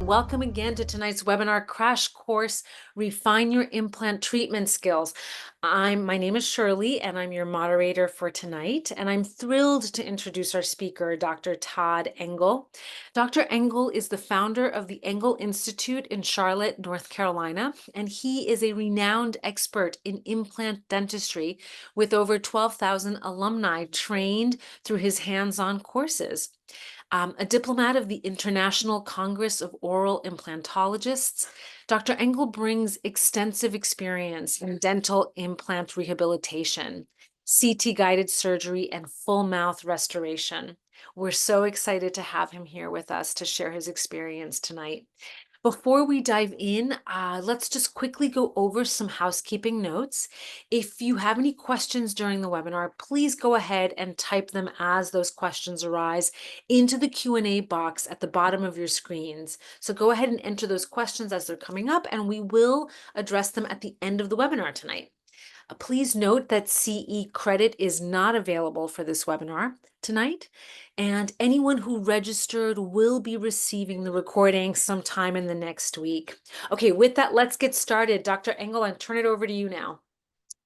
Welcome again to tonight's webinar crash course, Refine Your Implant Treatment Skills. My name is Shirley and I'm your moderator for tonight. And I'm thrilled to introduce our speaker, Dr. Todd Engel. Dr. Engel is the founder of the Engel Institute in Charlotte, North Carolina, and he is a renowned expert in implant dentistry with over 12,000 alumni trained through his hands-on courses. A diplomat of the International Congress of Oral Implantologists, Dr. Engel brings extensive experience in dental implant rehabilitation, CT-guided surgery, and full mouth restoration. We're so excited to have him here with us to share his experience tonight. Before we dive in, let's just quickly go over some housekeeping notes. If you have any questions during the webinar, please go ahead and type them as those questions arise into the Q&A box at the bottom of your screens. So go ahead and enter those questions as they're coming up, and we will address them at the end of the webinar tonight. Please note that CE credit is not available for this webinar tonight, and anyone who registered will be receiving the recording sometime in the next week. Okay, with that, let's get started. Dr. Engel, I turn it over to you now.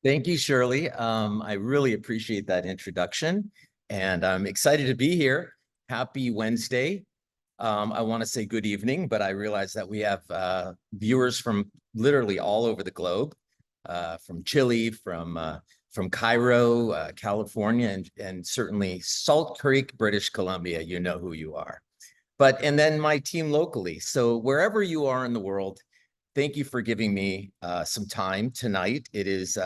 Thank you, Shirley. I really appreciate that introduction, and I'm excited to be here. Happy Wednesday. I want to say good evening, but I realize that we have viewers from literally all over the globe, from Chile, from Cairo, California, and certainly Salt Creek, British Columbia. You know who you are. And then my team locally. So wherever you are in the world, thank you for giving me some time tonight. It is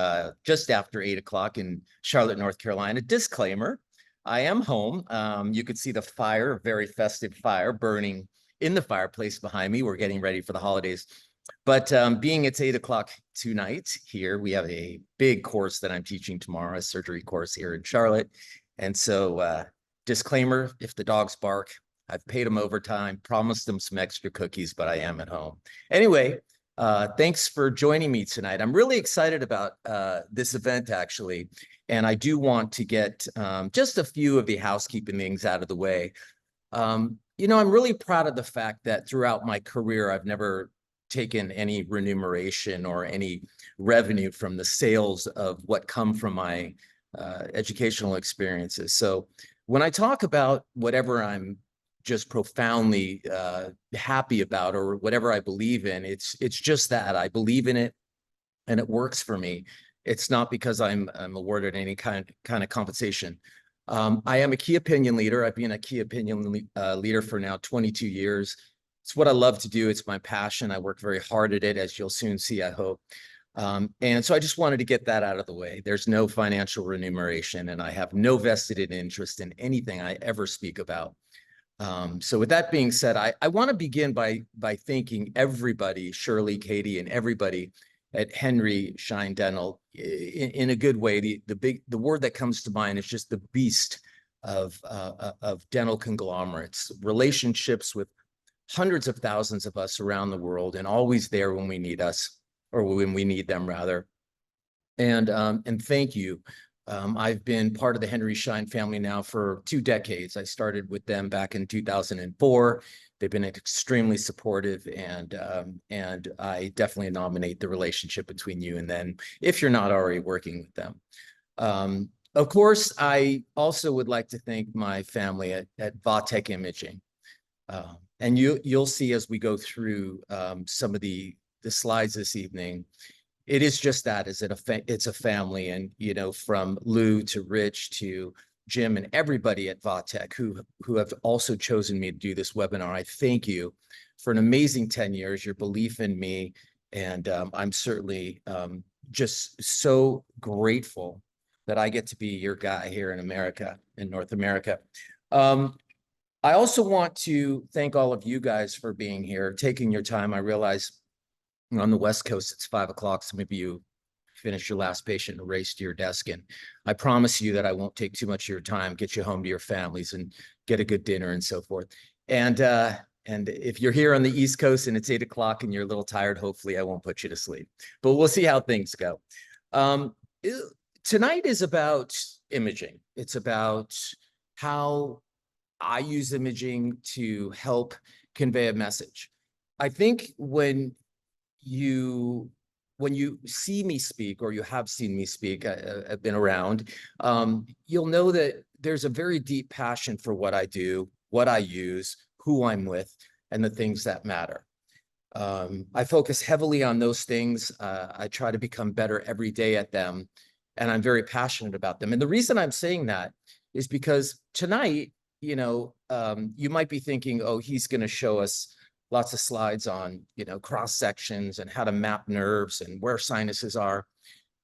just after 8 o'clock in Charlotte, North Carolina. Disclaimer, I am home. You could see the fire, very festive fire burning in the fireplace behind me. We're getting ready for the holidays. But being it's 8 o'clock tonight here, we have a big course that I'm teaching tomorrow, a surgery course here in Charlotte. And so disclaimer, if the dogs bark, I've paid them overtime, promised them some extra cookies, but I am at home. Anyway, thanks for joining me tonight. I'm really excited about this event, actually. And I do want to get just a few of the housekeeping things out of the way. I'm really proud of the fact that throughout my career, I've never taken any remuneration or any revenue from the sales of what come from my educational experiences. So when I talk about whatever I'm just profoundly happy about or whatever I believe in, it's just that I believe in it and it works for me. It's not because I'm awarded any kind of compensation. I am a key opinion leader. I've been a key opinion leader for now 22 years. It's what I love to do. It's my passion. I work very hard at it, as you'll soon see, I hope. And so I just wanted to get that out of the way. There's no financial remuneration, and I have no vested interest in anything I ever speak about. So with that being said, I want to begin by thanking everybody, Shirley, Katie, and everybody at Henry Schein Dental in a good way. The word that comes to mind is just the beast of dental conglomerates, relationships with hundreds of thousands of us around the world, and always there when we need us, or when we need them rather. And thank you. I've been part of the Henry Schein family now for 2 decades. I started with them back in 2004. They've been extremely supportive, and I definitely nominate the relationship between you and them if you're not already working with them. Of course, I also would like to thank my family at Vatek Imaging. And you'll see as we go through some of the slides this evening, it is just that, it's a family. And, from Lou to Rich to Jim and everybody at Vatek who have also chosen me to do this webinar. I thank you for an amazing 10 years, your belief in me. And I'm certainly just so grateful that I get to be your guy here in America, in North America. I also want to thank all of you guys for being here, taking your time. I realize on the West Coast, it's 5 o'clock. Some of you finish your last patient and race to your desk. And I promise you that I won't take too much of your time, get you home to your families and get a good dinner and so forth. And if you're here on the East Coast and it's 8 o'clock and you're a little tired, hopefully I won't put you to sleep. But we'll see how things go. Tonight is about imaging. It's about how I use imaging to help convey a message. I think you when you see me speak, or you have seen me speak, I've been around, you'll know that there's a very deep passion for what I do, what I use, who I'm with, and the things that matter. I focus heavily on those things. I try to become better every day at them, and I'm very passionate about them. And the reason I'm saying that is because tonight, you might be thinking, oh, he's going to show us lots of slides on, cross sections and how to map nerves and where sinuses are.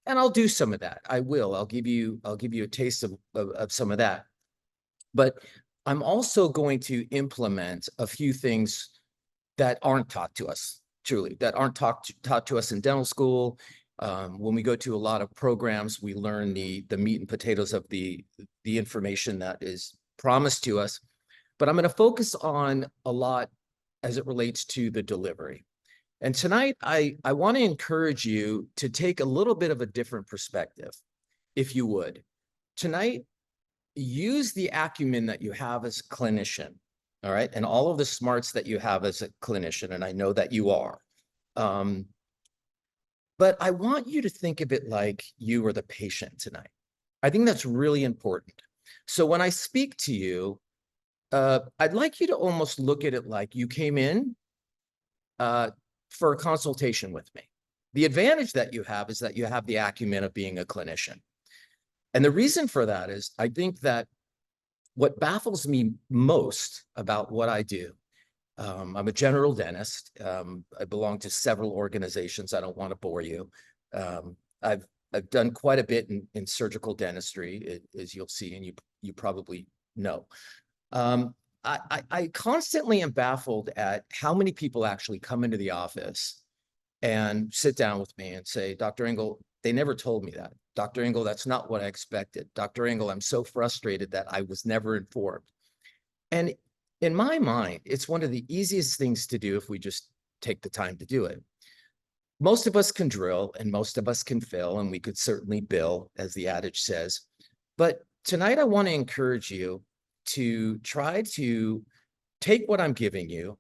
And I'll do some of that. I will. I'll give you a taste of some of that. But I'm also going to implement a few things that aren't taught to us, truly, that aren't taught to us in dental school. When we go to a lot of programs, we learn the meat and potatoes of the information that is promised to us. But I'm going to focus on a lot as it relates to the delivery. And tonight, I want to encourage you to take a little bit of a different perspective, if you would. Tonight, use the acumen that you have as a clinician, all right, and all of the smarts that you have as a clinician, and I know that you are. But I want you to think of it like you are the patient tonight. I think that's really important. So when I speak to you, I'd like you to almost look at it like you came in for a consultation with me. The advantage that you have is that you have the acumen of being a clinician. And the reason for that is I think that what baffles me most about what I do, I'm a general dentist. I belong to several organizations. I don't want to bore you. I've done quite a bit in surgical dentistry, as you'll see, and you probably know. I constantly am baffled at how many people actually come into the office and sit down with me and say, Dr. Engel, they never told me that. Dr. Engel, that's not what I expected. Dr. Engel, I'm so frustrated that I was never informed. And in my mind, it's one of the easiest things to do if we just take the time to do it. Most of us can drill and most of us can fill, and we could certainly bill, as the adage says. But tonight, I want to encourage you to try to take what I'm giving you,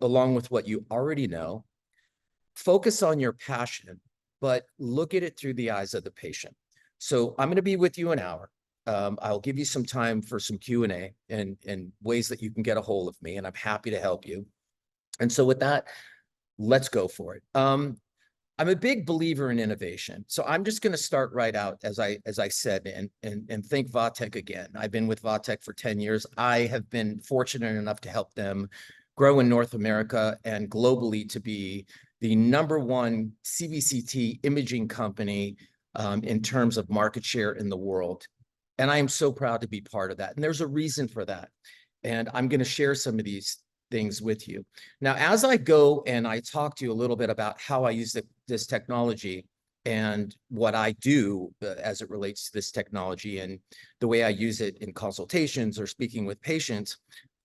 along with what you already know, focus on your passion, but look at it through the eyes of the patient. So I'm going to be with you an hour. I'll give you some time for some Q&A and ways that you can get a hold of me, and I'm happy to help you. And so with that, let's go for it. I'm a big believer in innovation. So I'm just going to start right out, as I said, and thank Vatek again. I've been with Vatek for 10 years. I have been fortunate enough to help them grow in North America and globally to be the #1 CBCT imaging company in terms of market share in the world. And I am so proud to be part of that. And there's a reason for that. And I'm going to share some of these things with you. Now, as I go and I talk to you a little bit about how I use this technology and what I do as it relates to this technology and the way I use it in consultations or speaking with patients,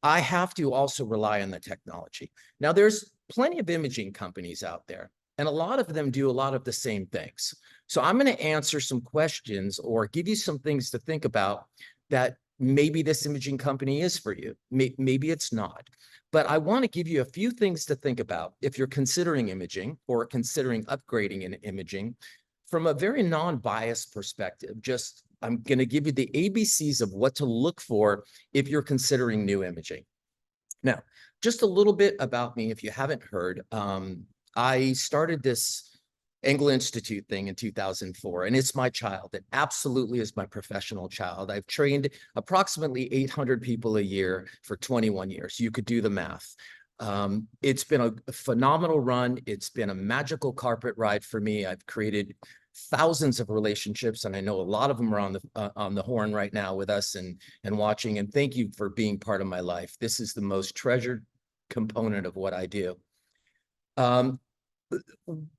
I have to also rely on the technology. Now, there's plenty of imaging companies out there, and a lot of them do a lot of the same things. So I'm going to answer some questions or give you some things to think about that maybe this imaging company is for you. Maybe it's not. But I want to give you a few things to think about if you're considering imaging or considering upgrading in imaging from a very non-biased perspective. Just I'm going to give you the ABCs of what to look for if you're considering new imaging. Now, just a little bit about me, if you haven't heard. I started this Engel Institute thing in 2004, and it's my child. It absolutely is my professional child. I've trained approximately 800 people a year for 21 years. You could do the math. It's been a phenomenal run. It's been a magical carpet ride for me. I've created thousands of relationships, and I know a lot of them are on the horn right now with us and watching. And thank you for being part of my life. This is the most treasured component of what I do.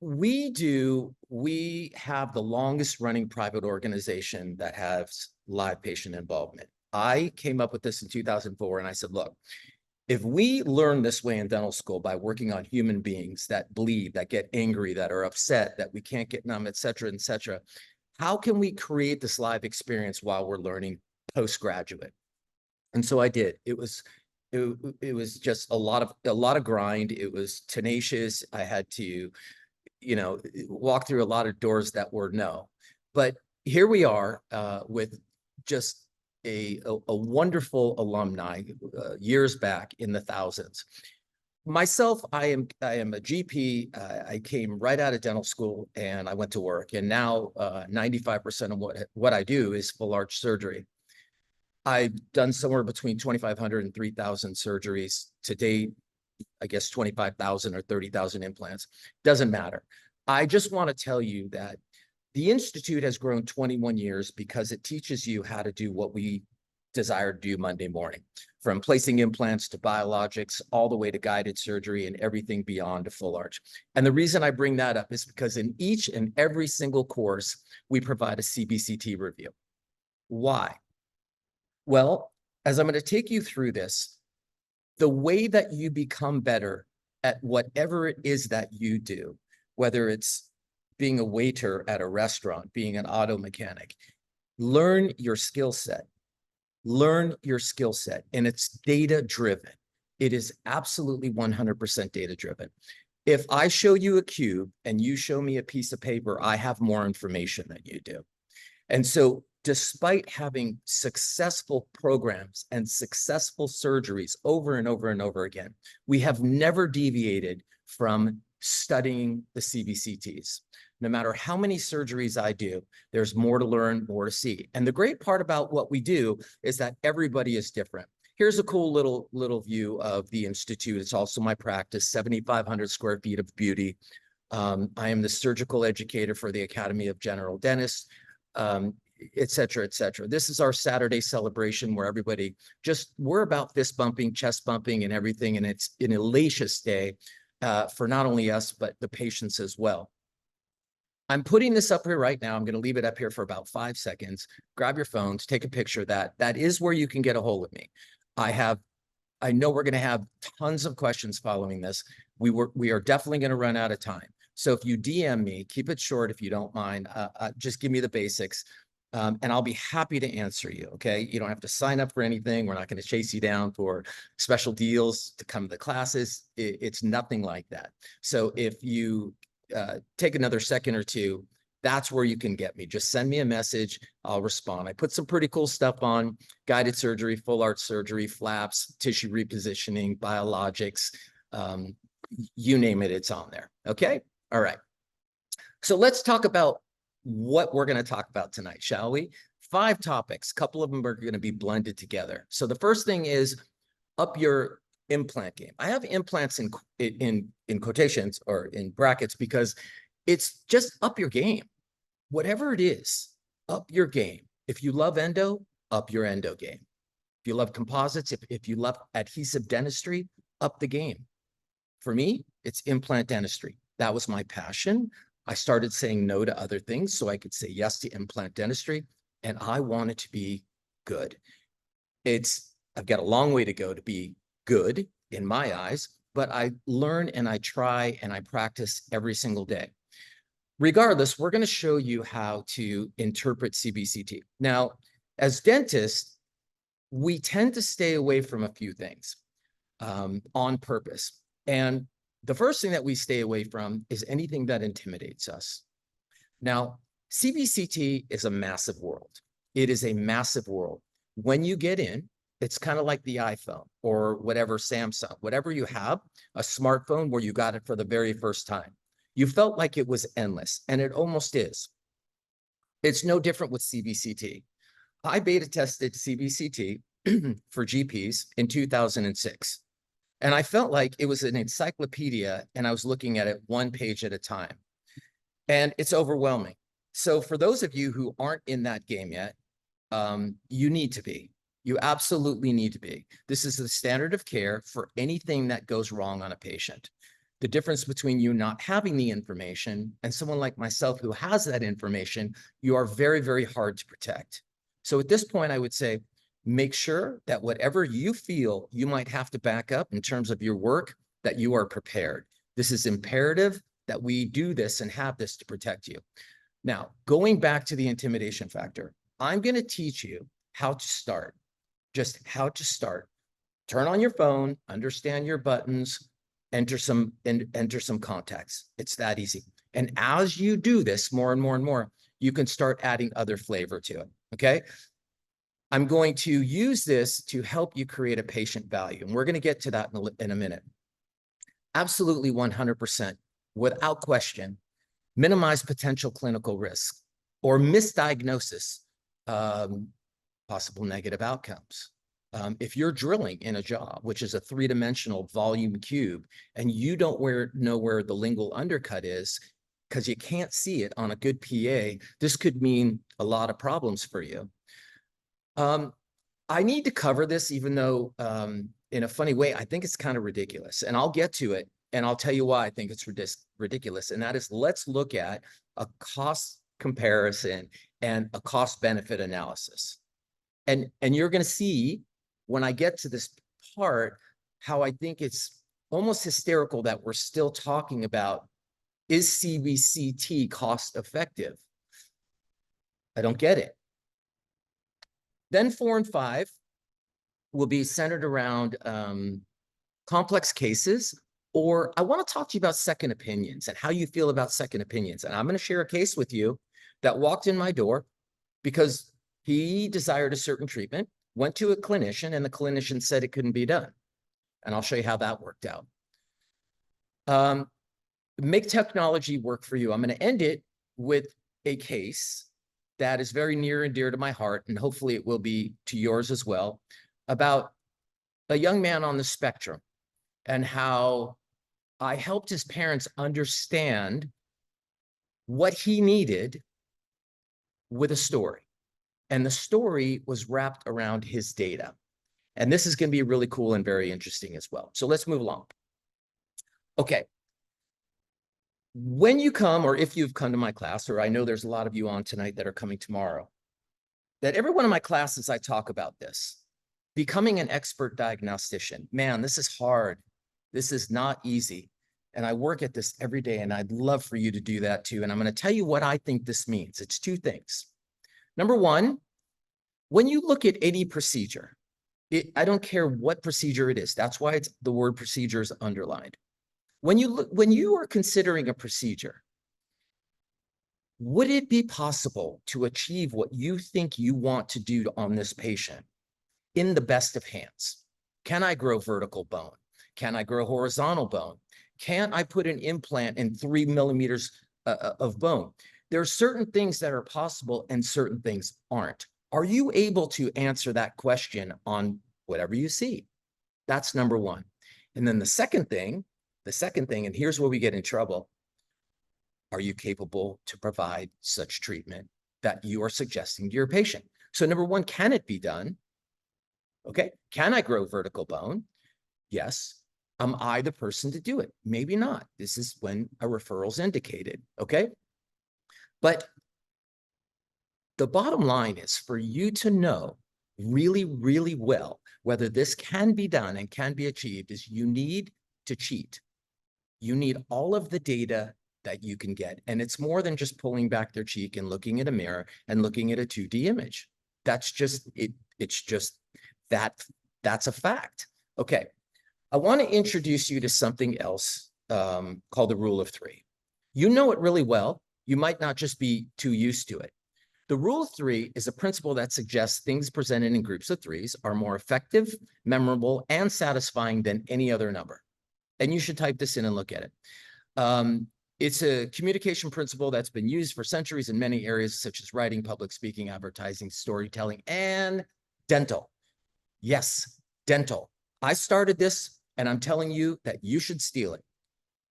We have the longest running private organization that has live patient involvement. I came up with this in 2004, and I said, look, if we learn this way in dental school by working on human beings that bleed, that get angry, that are upset, that we can't get numb, et cetera, how can we create this live experience while we're learning postgraduate? And so I did. It was it was just a lot of grind. It was tenacious. I had to, walk through a lot of doors that were no. But here we are with just a wonderful alumni years back in the thousands. Myself, I am a GP. I came right out of dental school and I went to work. And now 95% of what I do is full arch surgery. I've done somewhere between 2,500 and 3,000 surgeries to date. I guess 25,000 or 30,000 implants. Doesn't matter. I just want to tell you that the Institute has grown 21 years because it teaches you how to do what we desire to do Monday morning, from placing implants to biologics, all the way to guided surgery and everything beyond to full arch. And the reason I bring that up is because in each and every single course, we provide a CBCT review. Why? Well, as I'm going to take you through this, the way that you become better at whatever it is that you do, whether it's being a waiter at a restaurant, being an auto mechanic, learn your skill set. Learn your skill set, and it's data driven. It is absolutely 100% data driven. If I show you a cube and you show me a piece of paper, I have more information than you do. And so despite having successful programs and successful surgeries over and over and over again, we have never deviated from studying the CBCTs. No matter how many surgeries I do, there's more to learn, more to see. And the great part about what we do is that everybody is different. Here's a cool little view of the Institute. It's also my practice, 7,500 square feet of beauty. I am the surgical educator for the Academy of General Dentists, et cetera, et cetera. This is our Saturday celebration where everybody we're about fist bumping, chest bumping, and everything. And it's an elacious day for not only us, but the patients as well. I'm putting this up here right now. I'm going to leave it up here for about 5 seconds. Grab your phones, take a picture of that. That is where you can get a hold of me. I know we're going to have tons of questions following this. We are definitely going to run out of time. So if you DM me, keep it short if you don't mind. Just give me the basics, and I'll be happy to answer you. Okay, you don't have to sign up for anything. We're not going to chase you down for special deals to come to the classes. It's nothing like that. So if you take another second or two, that's where you can get me. Just send me a message. I'll respond. I put some pretty cool stuff on: guided surgery, full arch surgery, flaps, tissue repositioning, biologics, you name it, it's on there. Okay. All right. So let's talk about what we're going to talk about tonight, shall we? 5 topics. A couple of them are going to be blended together. So the first thing is up your implant game. I have implants in quotations or in brackets because it's just up your game. Whatever it is, up your game. If you love endo, up your endo game. If you love composites, if you love adhesive dentistry, up the game. For me, it's implant dentistry. That was my passion. I started saying no to other things so I could say yes to implant dentistry, and I want it to be good. I've got a long way to go to be good in my eyes, but I learn and I try and I practice every single day. Regardless, we're going to show you how to interpret CBCT. Now, as dentists, we tend to stay away from a few things on purpose. And the first thing that we stay away from is anything that intimidates us. Now, CBCT is a massive world. It is a massive world. When you get in, it's kind of like the iPhone or whatever, Samsung, whatever you have, a smartphone where you got it for the very first time. You felt like it was endless, and it almost is. It's no different with CBCT. I beta tested CBCT for GPs in 2006. And I felt like it was an encyclopedia and I was looking at it one page at a time. And it's overwhelming. So for those of you who aren't in that game yet, you need to be. You absolutely need to be. This is the standard of care for anything that goes wrong on a patient. The difference between you not having the information and someone like myself who has that information, you are very, very hard to protect. So at this point, I would say, make sure that whatever you feel you might have to back up in terms of your work, that you are prepared. This is imperative that we do this and have this to protect you. Now, going back to the intimidation factor, I'm going to teach you how to start, just how to start turn on your phone, understand your buttons, enter some contacts. It's that easy. And as you do this more and more and more, you can start adding other flavor to it, okay? I'm going to use this to help you create a patient value. And we're going to get to that in a minute. Absolutely 100%, without question, minimize potential clinical risk or misdiagnosis, possible negative outcomes. If you're drilling in a job, which is a three-dimensional volume cube, and you don't know where the lingual undercut is because you can't see it on a good PA, this could mean a lot of problems for you. I need to cover this, even though in a funny way, I think it's kind of ridiculous. And I'll get to it, and I'll tell you why I think it's ridiculous. And that is, let's look at a cost comparison and a cost-benefit analysis. And you're going to see when I get to this part, how I think it's almost hysterical that we're still talking about, is CBCT cost effective? I don't get it. Then 4 and 5 will be centered around complex cases, or I want to talk to you about second opinions and how you feel about second opinions. And I'm going to share a case with you that walked in my door because he desired a certain treatment, went to a clinician, and the clinician said it couldn't be done. And I'll show you how that worked out. Make technology work for you. I'm going to end it with a case that is very near and dear to my heart, and hopefully it will be to yours as well, about a young man on the spectrum and how I helped his parents understand what he needed with a story. And the story was wrapped around his data. And this is going to be really cool and very interesting as well. So let's move along. Okay. When you come, or if you've come to my class, or I know there's a lot of you on tonight that are coming tomorrow, that every one of my classes, I talk about this. Becoming an expert diagnostician. Man, this is hard. This is not easy. And I work at this every day, and I'd love for you to do that too. And I'm going to tell you what I think this means. It's two things. Number one, when you look at any procedure, I don't care what procedure it is. That's why the word procedure is underlined. When you are considering a procedure, would it be possible to achieve what you think you want to do on this patient in the best of hands? Can I grow vertical bone? Can I grow horizontal bone? Can I put an implant in 3 millimeters of bone? There are certain things that are possible and certain things aren't. Are you able to answer that question on whatever you see? That's number one. And then the second thing, and here's where we get in trouble. Are you capable to provide such treatment that you are suggesting to your patient? So number one, can it be done? Okay. Can I grow vertical bone? Yes. Am I the person to do it? Maybe not. This is when a referral is indicated. Okay. But the bottom line is for you to know really, really well whether this can be done and can be achieved is you need to cheat. You need all of the data that you can get. And it's more than just pulling back their cheek and looking at a mirror and looking at a 2D image. That's just it. It's just that's a fact. Okay. I want to introduce you to something else called the rule of 3. You know it really well. You might not just be too used to it. The rule of 3 is a principle that suggests things presented in groups of 3s are more effective, memorable, and satisfying than any other number. And you should type this in and look at it. It's a communication principle that's been used for centuries in many areas such as writing, public speaking, advertising, storytelling, and dental. Yes, dental. I started this, and I'm telling you that you should steal it.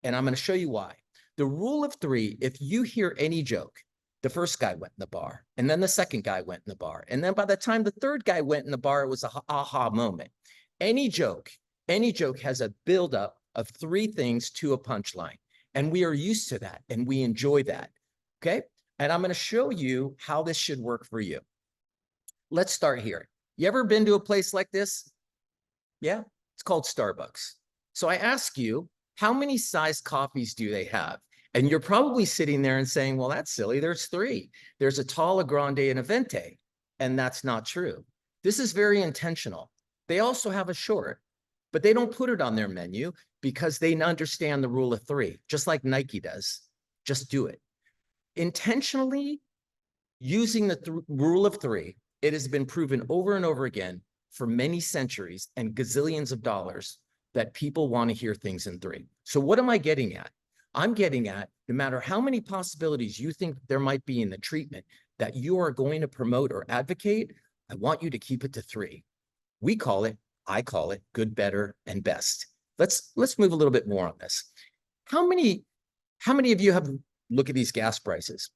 And I'm going to show you why. The rule of 3, if you hear any joke, the first guy went in the bar, and then the second guy went in the bar. And then by the time the third guy went in the bar, it was a aha moment. Any joke has a buildup of 3 things to a punchline. And we are used to that, and we enjoy that. Okay. And I'm going to show you how this should work for you. Let's start here. You ever been to a place like this? Yeah. It's called Starbucks. So I ask you, how many size coffees do they have? And you're probably sitting there and saying, well, that's silly. There's 3. There's a tall, a grande, and a venti. And that's not true. This is very intentional. They also have a short. but they don't put it on their menu because they understand the rule of three, just like Nike does. Just do it. Intentionally using the rule of three, it has been proven over and over again for many centuries and gazillions of dollars that people want to hear things in three. So what am I getting at? I'm getting at no matter how many possibilities you think there might be in the treatment that you are going to promote or advocate, I want you to keep it to three. I call it good, better, and best. Let's move a little bit more on this. How many of you have look at these gas prices?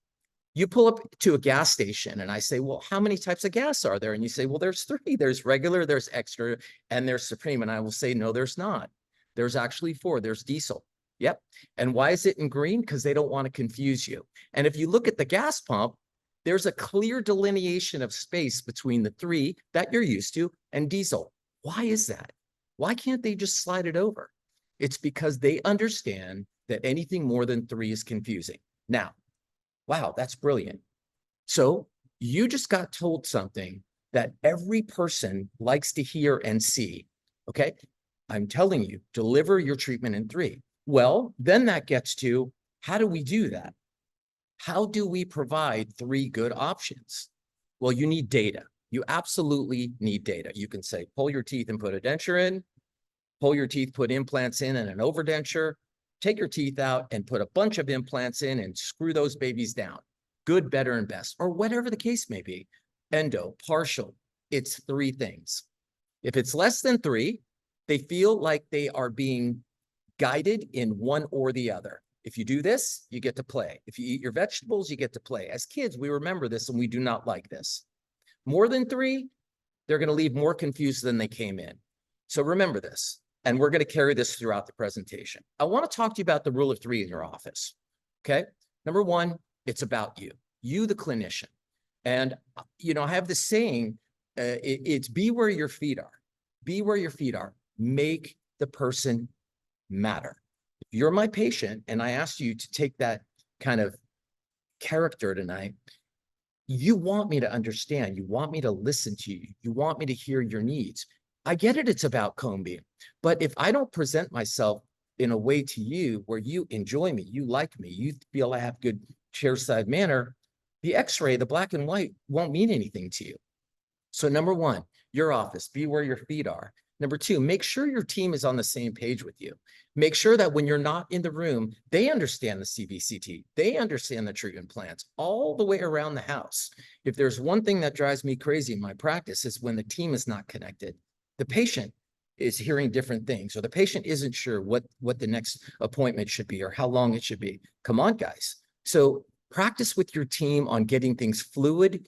You pull up to a gas station and I say, well, how many types of gas are there? And you say, well, there's three. There's regular, there's extra, and there's supreme. And I will say, no, there's not. There's actually four. There's diesel. Yep. And why is it in green? Because they don't want to confuse you. And if you look at the gas pump, there's a clear delineation of space between the three that you're used to and diesel. Why is that? Why can't they just slide it over? It's because they understand that anything more than three is confusing. Now, wow, that's brilliant. So you just got told something that every person likes to hear and see, okay? I'm telling you, deliver your treatment in three. Well, then that gets to, how do we do that? How do we provide three good options? Well, you need data. You absolutely need data. You can say, pull your teeth and put a denture in, pull your teeth, put implants in and an overdenture, take your teeth out and put a bunch of implants in and screw those babies down. Good, better, and best, or whatever the case may be. Endo, partial, it's three things. If it's less than three, they feel like they are being guided in one or the other. If you do this, you get to play. If you eat your vegetables, you get to play. As kids, we remember this and we do not like this. More than three, they're going to leave more confused than they came in. So remember this. And we're going to carry this throughout the presentation. I want to talk to you about the rule of three in your office. Okay. Number one, it's about you, the clinician. And, you know, I have this saying, it's be where your feet are. Be where your feet are. Make the person matter. If you're my patient and I asked you to take that kind of character tonight, you want me to understand. You want me to listen to you. You want me to hear your needs. I get it, it's about cone beam. But if I don't present myself in a way to you where you enjoy me, you like me, you feel I have good chairside manner, the x-ray, the black and white won't mean anything to you. So number one, your office, be where your feet are. Number two, make sure your team is on the same page with you. Make sure that when you're not in the room, they understand the CBCT. They understand the treatment plans all the way around the house. If there's one thing that drives me crazy in my practice is when the team is not connected. The patient is hearing different things, or the patient isn't sure what the next appointment should be or how long it should be. Come on, guys. So practice with your team on getting things fluid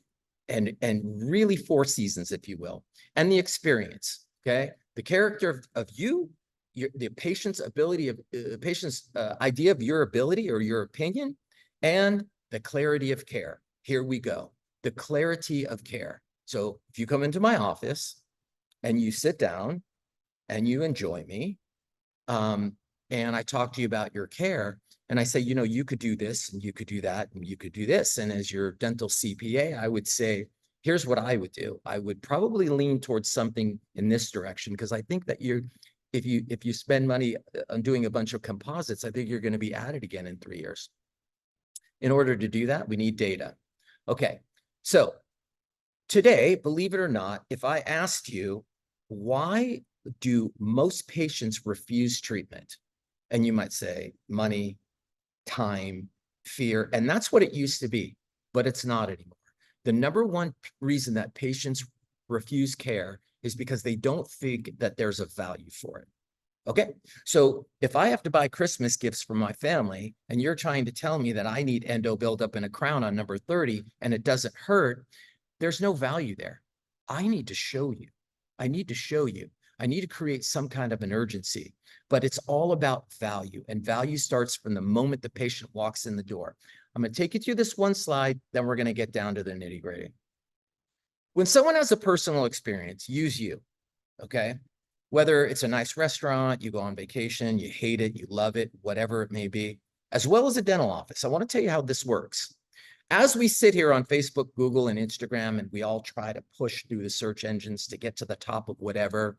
and really 4 seasons, if you will, and the experience. Okay, the character of you, the patient's ability of patient's idea of your ability or your opinion, and the clarity of care. Here we go. The clarity of care. So if you come into my office and you sit down and you enjoy me, and I talk to you about your care, and I say, you know, you could do this and you could do that and you could do this. And as your dental CPA, I would say, here's what I would do. I would probably lean towards something in this direction, because I think that if you spend money on doing a bunch of composites, I think you're going to be at it again in 3 years. In order to do that, we need data. Okay, so today, believe it or not, if I asked you, why do most patients refuse treatment? And you might say money, time, fear, and that's what it used to be, but it's not anymore. The number one reason that patients refuse care is because they don't think that there's a value for it. Okay, so if I have to buy Christmas gifts for my family and you're trying to tell me that I need endo buildup in a crown on number 30 and it doesn't hurt, there's no value there. I need to show you. I need to show you. I need to create some kind of an urgency, but it's all about value, and value starts from the moment the patient walks in the door. I'm going to take you through this one slide, then we're going to get down to the nitty-gritty. When someone has a personal experience, use you, okay? Whether it's a nice restaurant, you go on vacation, you hate it, you love it, whatever it may be, as well as a dental office. I want to tell you how this works. As we sit here on Facebook, Google, and Instagram, and we all try to push through the search engines to get to the top of whatever,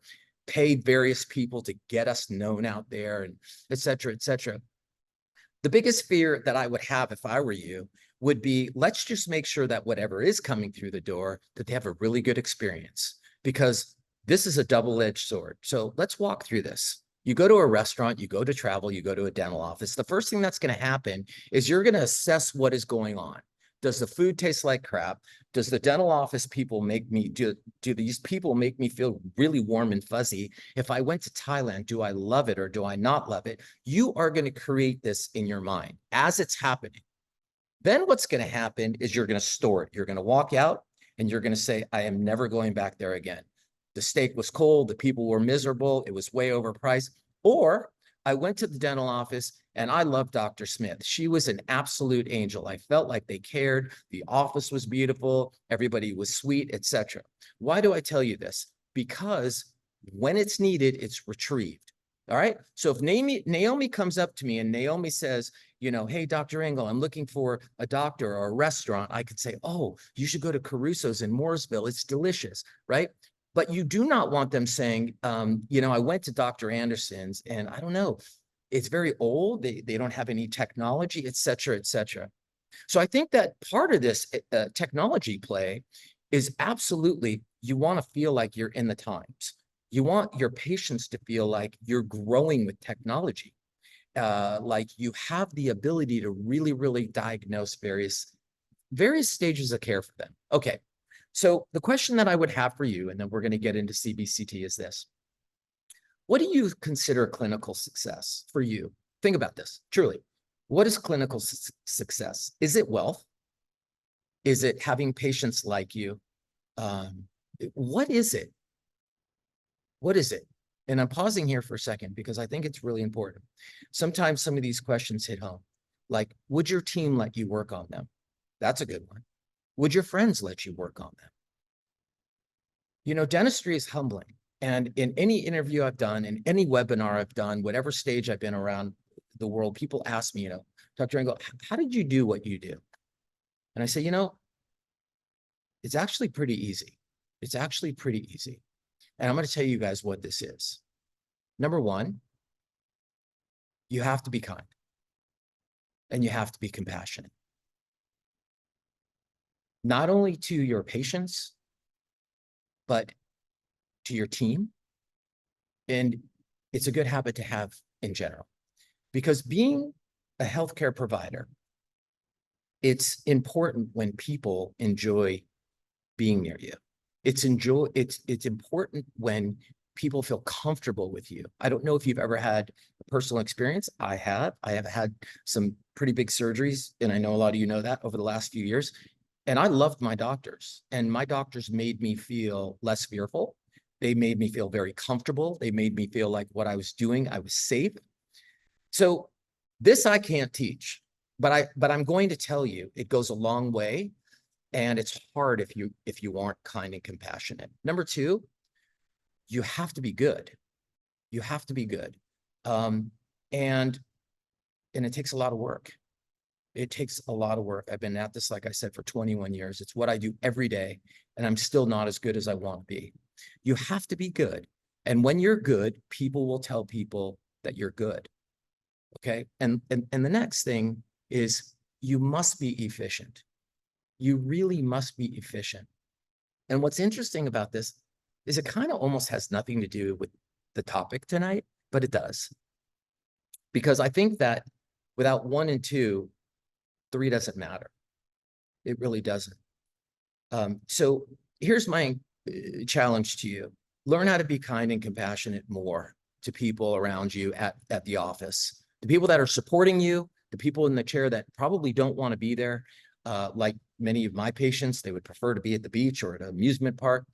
pay various people to get us known out there, and et cetera, et cetera. The biggest fear that I would have if I were you would be, let's just make sure that whatever is coming through the door, that they have a really good experience, because this is a double-edged sword. So let's walk through this. You go to a restaurant, you go to travel, you go to a dental office. The first thing that's going to happen is you're going to assess what is going on. Does the food taste like crap? Does the dental office people make me, do these people make me feel really warm and fuzzy? If I went to Thailand, do I love it or do I not love it? You are going to create this in your mind as it's happening. Then what's going to happen is you're going to store it. You're going to walk out and you're going to say, I am never going back there again. The steak was cold, the people were miserable, it was way overpriced. Or I went to the dental office and I love Dr. Smith. She was an absolute angel. I felt like they cared. The office was beautiful. Everybody was sweet, etc. Why do I tell you this? Because when it's needed, it's retrieved. All right. So if Naomi comes up to me and Naomi says, you know, hey, Dr. Engel, I'm looking for a doctor or a restaurant, I could say, oh, you should go to Caruso's in Mooresville. It's delicious, right? But you do not want them saying, you know, I went to Dr. Anderson's and I don't know, it's very old. They don't have any technology, et cetera, et cetera. So I think that part of this technology play is absolutely, you want to feel like you're in the times. You want your patients to feel like you're growing with technology, like you have the ability to really, really diagnose various stages of care for them. Okay. So the question that I would have for you, and then we're going to get into CBCT, is this. What do you consider clinical success for you? Think about this, truly. What is clinical success? Is it wealth? Is it having patients like you? What is it? What is it? And I'm pausing here for a second because I think it's really important. Sometimes some of these questions hit home. Like, would your team let you work on them? That's a good one. Would your friends let you work on them? You know, dentistry is humbling. And in any interview I've done, in any webinar I've done, whatever stage I've been around the world, people ask me, you know, Dr. Engel, how did you do what you do? And I say, you know, it's actually pretty easy. It's actually pretty easy. And I'm going to tell you guys what this is. Number one, you have to be kind and you have to be compassionate. Not only to your patients, but to your team. And it's a good habit to have in general, because being a healthcare provider, it's important when people enjoy being near you. It's important when people feel comfortable with you. I don't know if you've ever had a personal experience. I have had some pretty big surgeries, and I know a lot of you know that over the last few years. And I loved my doctors, and my doctors made me feel less fearful. They made me feel very comfortable. They made me feel like what I was doing, I was safe. So this I can't teach, but I'm going to tell you, it goes a long way. And it's hard if you aren't kind and compassionate. Number two, you have to be good. You have to be good. And it takes a lot of work. It takes a lot of work. I've been at this, like I said, for 21 years. It's what I do every day, and I'm still not as good as I want to be. You have to be good. And when you're good, people will tell people that you're good. Okay. And the next thing is you must be efficient. You really must be efficient. And what's interesting about this is it kind of almost has nothing to do with the topic tonight, but it does. Because I think that without 1 and 2, 3 doesn't matter. It really doesn't. So here's my challenge to you. Learn how to be kind and compassionate more to people around you at the office. The people that are supporting you, the people in the chair that probably don't want to be there, like many of my patients, they would prefer to be at the beach or at an amusement park.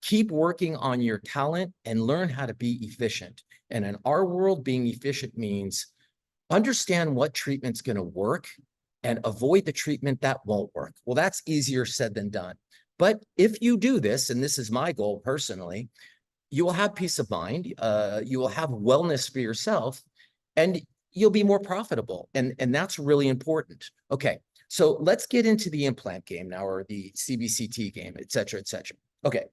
Keep working on your talent and learn how to be efficient. And in our world, being efficient means understand what treatment's going to work and avoid the treatment that won't work. Well, that's easier said than done. But if you do this, and this is my goal personally, you will have peace of mind, you will have wellness for yourself, and you'll be more profitable. And that's really important. Okay, so let's get into the implant game now, or the CBCT game, et cetera, et cetera. Okay,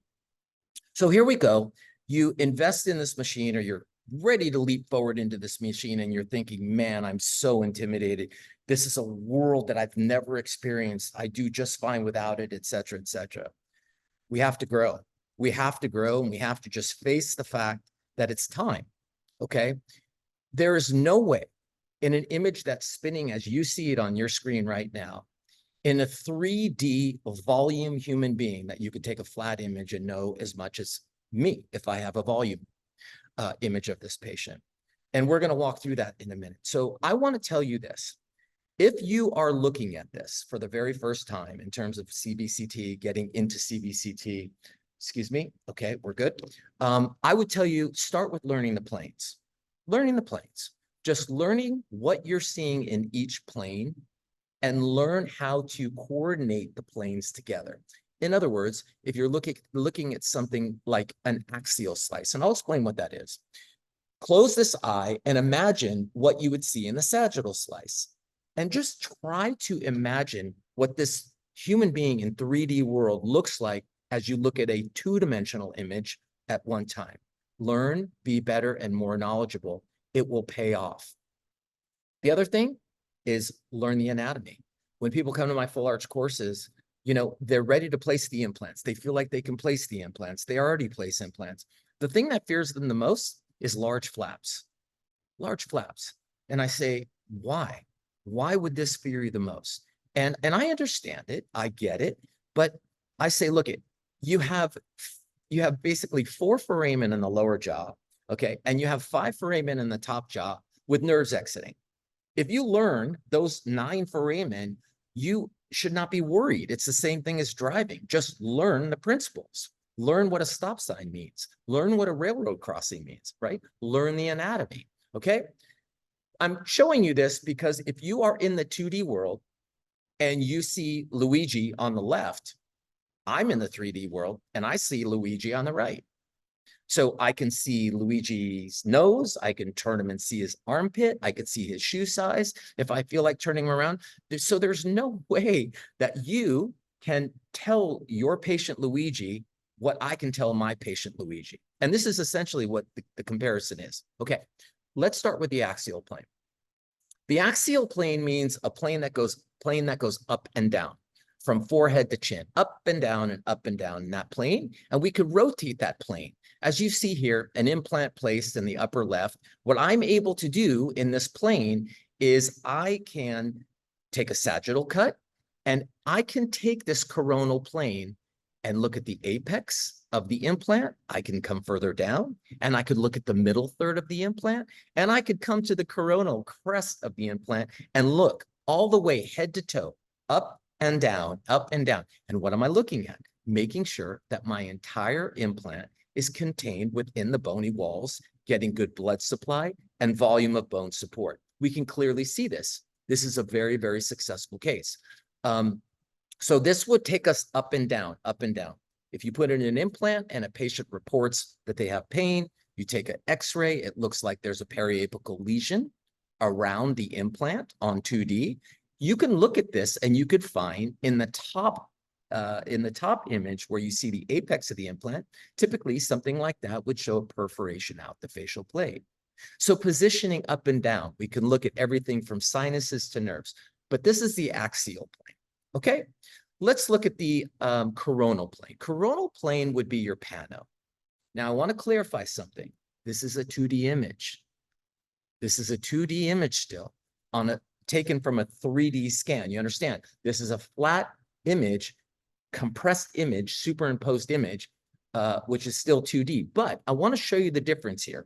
so here we go. You invest in this machine, or you're ready to leap forward into this machine, and you're thinking, man, I'm so intimidated. This is a world that I've never experienced. I do just fine without it, et cetera, et cetera. We have to grow. We have to grow, and we have to just face the fact that it's time, okay? There is no way in an image that's spinning as you see it on your screen right now, in a 3D volume human being, that you could take a flat image and know as much as me if I have a volume image of this patient. And we're going to walk through that in a minute. So I want to tell you this. If you are looking at this for the very first time in terms of CBCT, getting into CBCT, excuse me, okay, we're good. I would tell you, start with learning the planes. Learning the planes. Just learning what you're seeing in each plane and learn how to coordinate the planes together. In other words, if you're looking at something like an axial slice, and I'll explain what that is. Close this eye and imagine what you would see in the sagittal slice. And just try to imagine what this human being in 3D world looks like as you look at a two-dimensional image at one time. Learn, be better, and more knowledgeable. It will pay off. The other thing is learn the anatomy. When people come to my full arch courses, you know, they're ready to place the implants. They feel like they can place the implants. They already place implants. The thing that fears them the most is large flaps. Large flaps. And I say, why? Why would this fear you the most? And I understand it. I get it. But I say, look, you have basically 4 foramen in the lower jaw, okay? And you have 5 foramen in the top jaw with nerves exiting. If you learn those 9 foramen, you should not be worried. It's the same thing as driving. Just learn the principles. Learn what a stop sign means. Learn what a railroad crossing means, right? Learn the anatomy, okay? I'm showing you this because if you are in the 2D world and you see Luigi on the left, I'm in the 3D world and I see Luigi on the right. So I can see Luigi's nose, I can turn him and see his armpit, I could see his shoe size if I feel like turning him around. So there's no way that you can tell your patient Luigi what I can tell my patient Luigi. And this is essentially what the comparison is. Okay, let's start with the axial plane. The axial plane means a plane that goes up and down, from forehead to chin, up and down in that plane. And we could rotate that plane. As you see here, an implant placed in the upper left. What I'm able to do in this plane is I can take a sagittal cut, and I can take this coronal plane and look at the apex of the implant. I can come further down, and I could look at the middle third of the implant, and I could come to the coronal crest of the implant and look all the way head to toe, up and down, up and down. And what am I looking at? Making sure that my entire implant is contained within the bony walls, getting good blood supply and volume of bone support. We can clearly see this. This is a very, very successful case. So this would take us up and down, up and down. If you put in an implant and a patient reports that they have pain, you take an X-ray, it looks like there's a periapical lesion around the implant on 2D. You can look at this and you could find in the top image where you see the apex of the implant, typically something like that would show a perforation out the facial plate. So positioning up and down, we can look at everything from sinuses to nerves, but this is the axial plane, okay? Let's look at the coronal plane. Coronal plane would be your pano. Now I want to clarify something. This is a 2D image. This is a 2D image still taken from a 3D scan. You understand? This is a flat image, compressed image, superimposed image, which is still 2D. But I want to show you the difference here.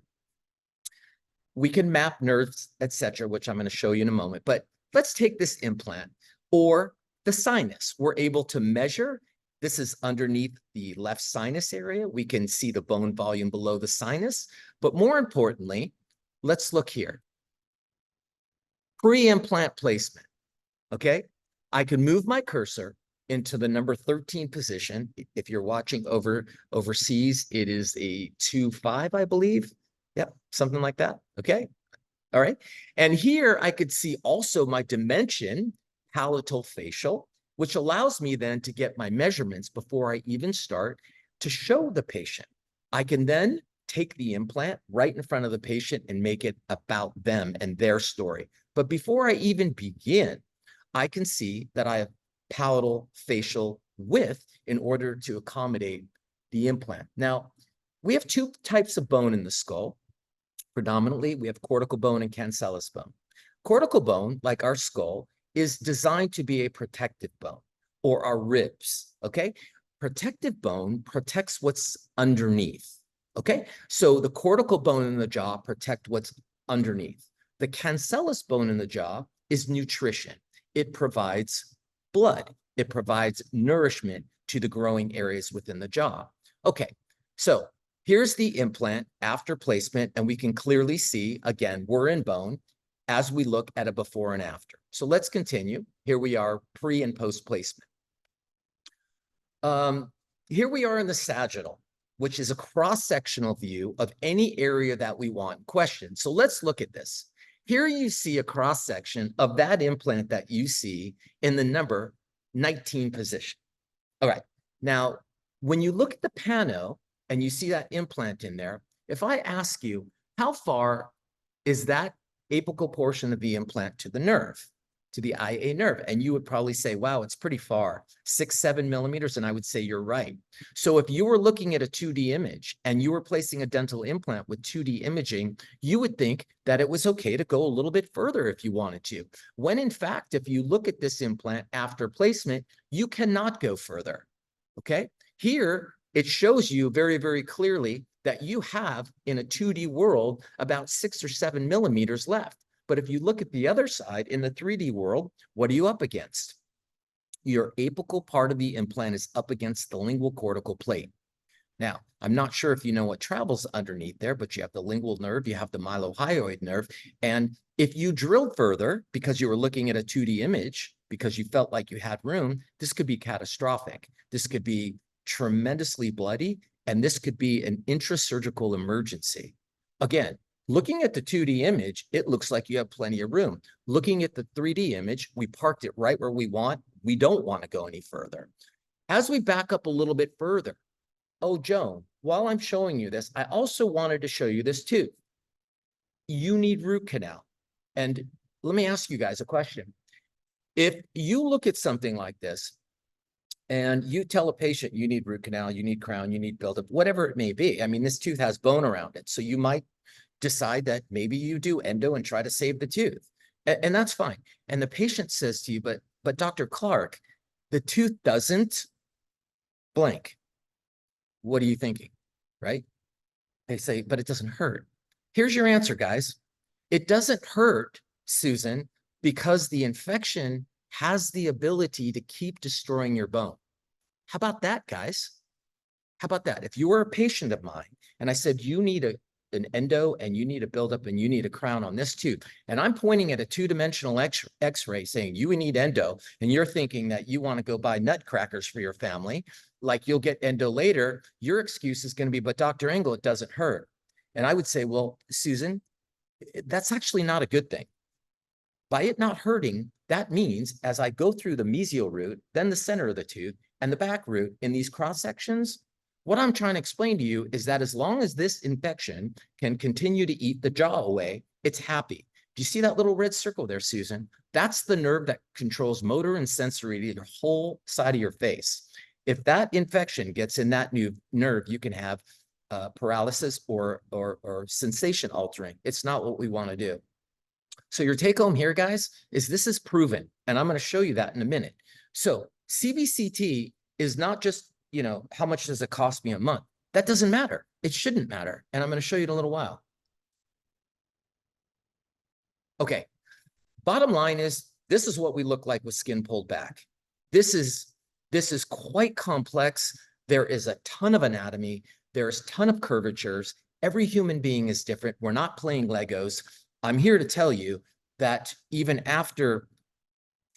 We can map nerves, etc., which I'm going to show you in a moment. But let's take this implant or the sinus. We're able to measure. This is underneath the left sinus area. We can see the bone volume below the sinus. But more importantly, let's look here. Pre-implant placement, okay? I can move my cursor into the number 13 position. If you're watching overseas, it is a 2.5, I believe. Yep, something like that, okay? All right, and here I could see also my dimension, palatal facial, which allows me then to get my measurements before I even start to show the patient. I can then take the implant right in front of the patient and make it about them and their story. But before I even begin, I can see that I have palatal facial width in order to accommodate the implant. Now, we have two types of bone in the skull. Predominantly, we have cortical bone and cancellous bone. Cortical bone, like our skull, is designed to be a protective bone, or our ribs, okay? Protective bone protects what's underneath, okay? So the cortical bone in the jaw protect what's underneath. The cancellous bone in the jaw is nutrition. It provides blood. It provides nourishment to the growing areas within the jaw. Okay, so here's the implant after placement, and we can clearly see, again, we're in bone as we look at a before and after. So let's continue. Here we are pre and post placement. Here we are in the sagittal, which is a cross-sectional view of any area that we want. Question. So let's look at this. Here you see a cross-section of that implant that you see in the number 19 position. All right. Now, when you look at the pano and you see that implant in there, if I ask you, how far is that apical portion of the implant to the nerve, to the IA nerve? And you would probably say, wow, it's pretty far, 6-7 millimeters. And I would say you're right. So if you were looking at a 2D image and you were placing a dental implant with 2D imaging, you would think that it was okay to go a little bit further if you wanted to. When in fact, if you look at this implant after placement, you cannot go further. Okay? Here, it shows you very, very clearly that you have in a 2D world about 6 or 7 millimeters left. But if you look at the other side in the 3D world, what are you up against? Your apical part of the implant is up against the lingual cortical plate. Now, I'm not sure if you know what travels underneath there, but you have the lingual nerve, you have the mylohyoid nerve. And if you drill further, because you were looking at a 2D image, because you felt like you had room, this could be catastrophic. This could be tremendously bloody, and this could be an intrasurgical emergency. Again, looking at the 2D image, it looks like you have plenty of room. Looking at the 3D image, we parked it right where we want. We don't want to go any further. As we back up a little bit further, oh, Joan, while I'm showing you this, I also wanted to show you this too. You need root canal. And let me ask you guys a question. If you look at something like this, and you tell a patient you need root canal, you need crown, you need buildup, whatever it may be. I mean, this tooth has bone around it. So you might decide that maybe you do endo and try to save the tooth. And that's fine. And the patient says to you, but Dr. Clark, the tooth doesn't blank. What are you thinking? Right? They say, but it doesn't hurt. Here's your answer, guys. It doesn't hurt, Susan, because the infection has the ability to keep destroying your bone. How about that, guys? How about that? If you were a patient of mine and I said, you need an endo and you need a buildup and you need a crown on this tooth, and I'm pointing at a two-dimensional x-ray saying you need endo, and you're thinking that you want to go buy nutcrackers for your family, like you'll get endo later, your excuse is going to be, but Dr. Engel, it doesn't hurt. And I would say, well, Susan, that's actually not a good thing. By it not hurting, that means as I go through the mesial root, then the center of the tooth, and the back root in these cross sections, what I'm trying to explain to you is that as long as this infection can continue to eat the jaw away, it's happy. Do you see that little red circle there, Susan? That's the nerve that controls motor and sensory to your whole side of your face. If that infection gets in that new nerve, you can have paralysis or sensation altering. It's not what we want to do. So your take home here, guys, is this is proven, and I'm going to show you that in a minute. So CBCT is not just, you know, how much does it cost me a month? That doesn't matter. It shouldn't matter. And I'm going to show you in a little while. Okay. Bottom line is, this is what we look like with skin pulled back. This is quite complex. There is a ton of anatomy. There's a ton of curvatures. Every human being is different. We're not playing Legos. I'm here to tell you that even after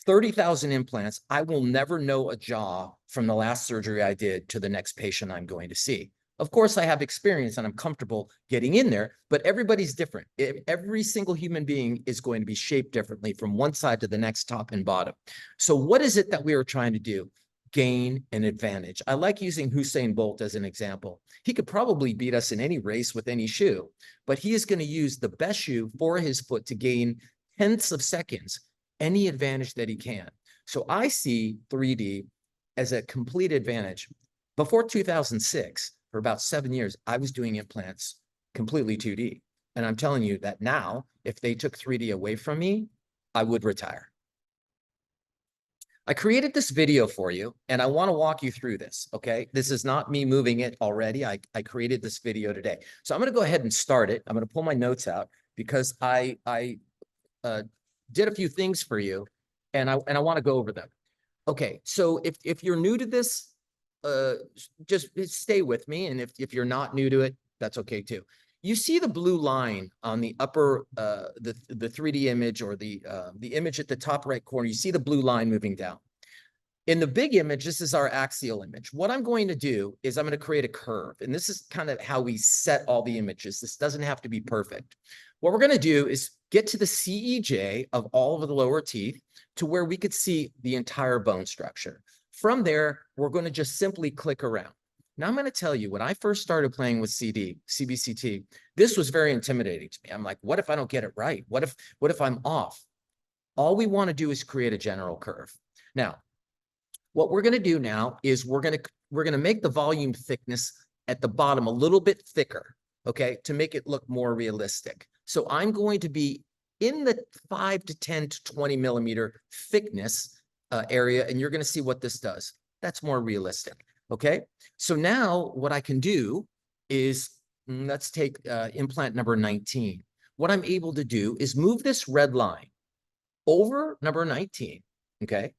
30,000 implants, I will never know a jaw from the last surgery I did to the next patient I'm going to see. Of course, I have experience and I'm comfortable getting in there, but everybody's different. Every single human being is going to be shaped differently from one side to the next, top and bottom. So what is it that we are trying to do? gain an advantage. I like using Usain Bolt as an example. He could probably beat us in any race with any shoe, but he is going to use the best shoe for his foot to gain tenths of seconds, any advantage that he can. So I see 3D as a complete advantage. Before 2006, for about 7 years, I was doing implants completely 2D. And I'm telling you that now, if they took 3D away from me, I would retire. I created this video for you, and I want to walk you through this, okay? This is not me moving it already. I created this video today. So I'm going to go ahead and start it. I'm going to pull my notes out because I did a few things for you, and I want to go over them. Okay, so if you're new to this, just stay with me, and if you're not new to it, that's okay too. You see the blue line on the upper, the 3D image, or the image at the top right corner. You see the blue line moving down. In the big image, this is our axial image. What I'm going to do is I'm going to create a curve, and this is kind of how we set all the images. This doesn't have to be perfect. What we're going to do is get to the CEJ of all of the lower teeth to where we could see the entire bone structure. From there, we're going to just simply click around. Now, I'm going to tell you, when I first started playing with CBCT, this was very intimidating to me. I'm like, what if I don't get it right? What if I'm off? All we want to do is create a general curve. Now, what we're going to do now is we're going to make the volume thickness at the bottom a little bit thicker, okay, to make it look more realistic. So I'm going to be in the 5 to 10 to 20 millimeter thickness area, and you're going to see what this does. That's more realistic. Okay, so now what I can do is, let's take implant number 19. What I'm able to do is move this red line over number 19, okay?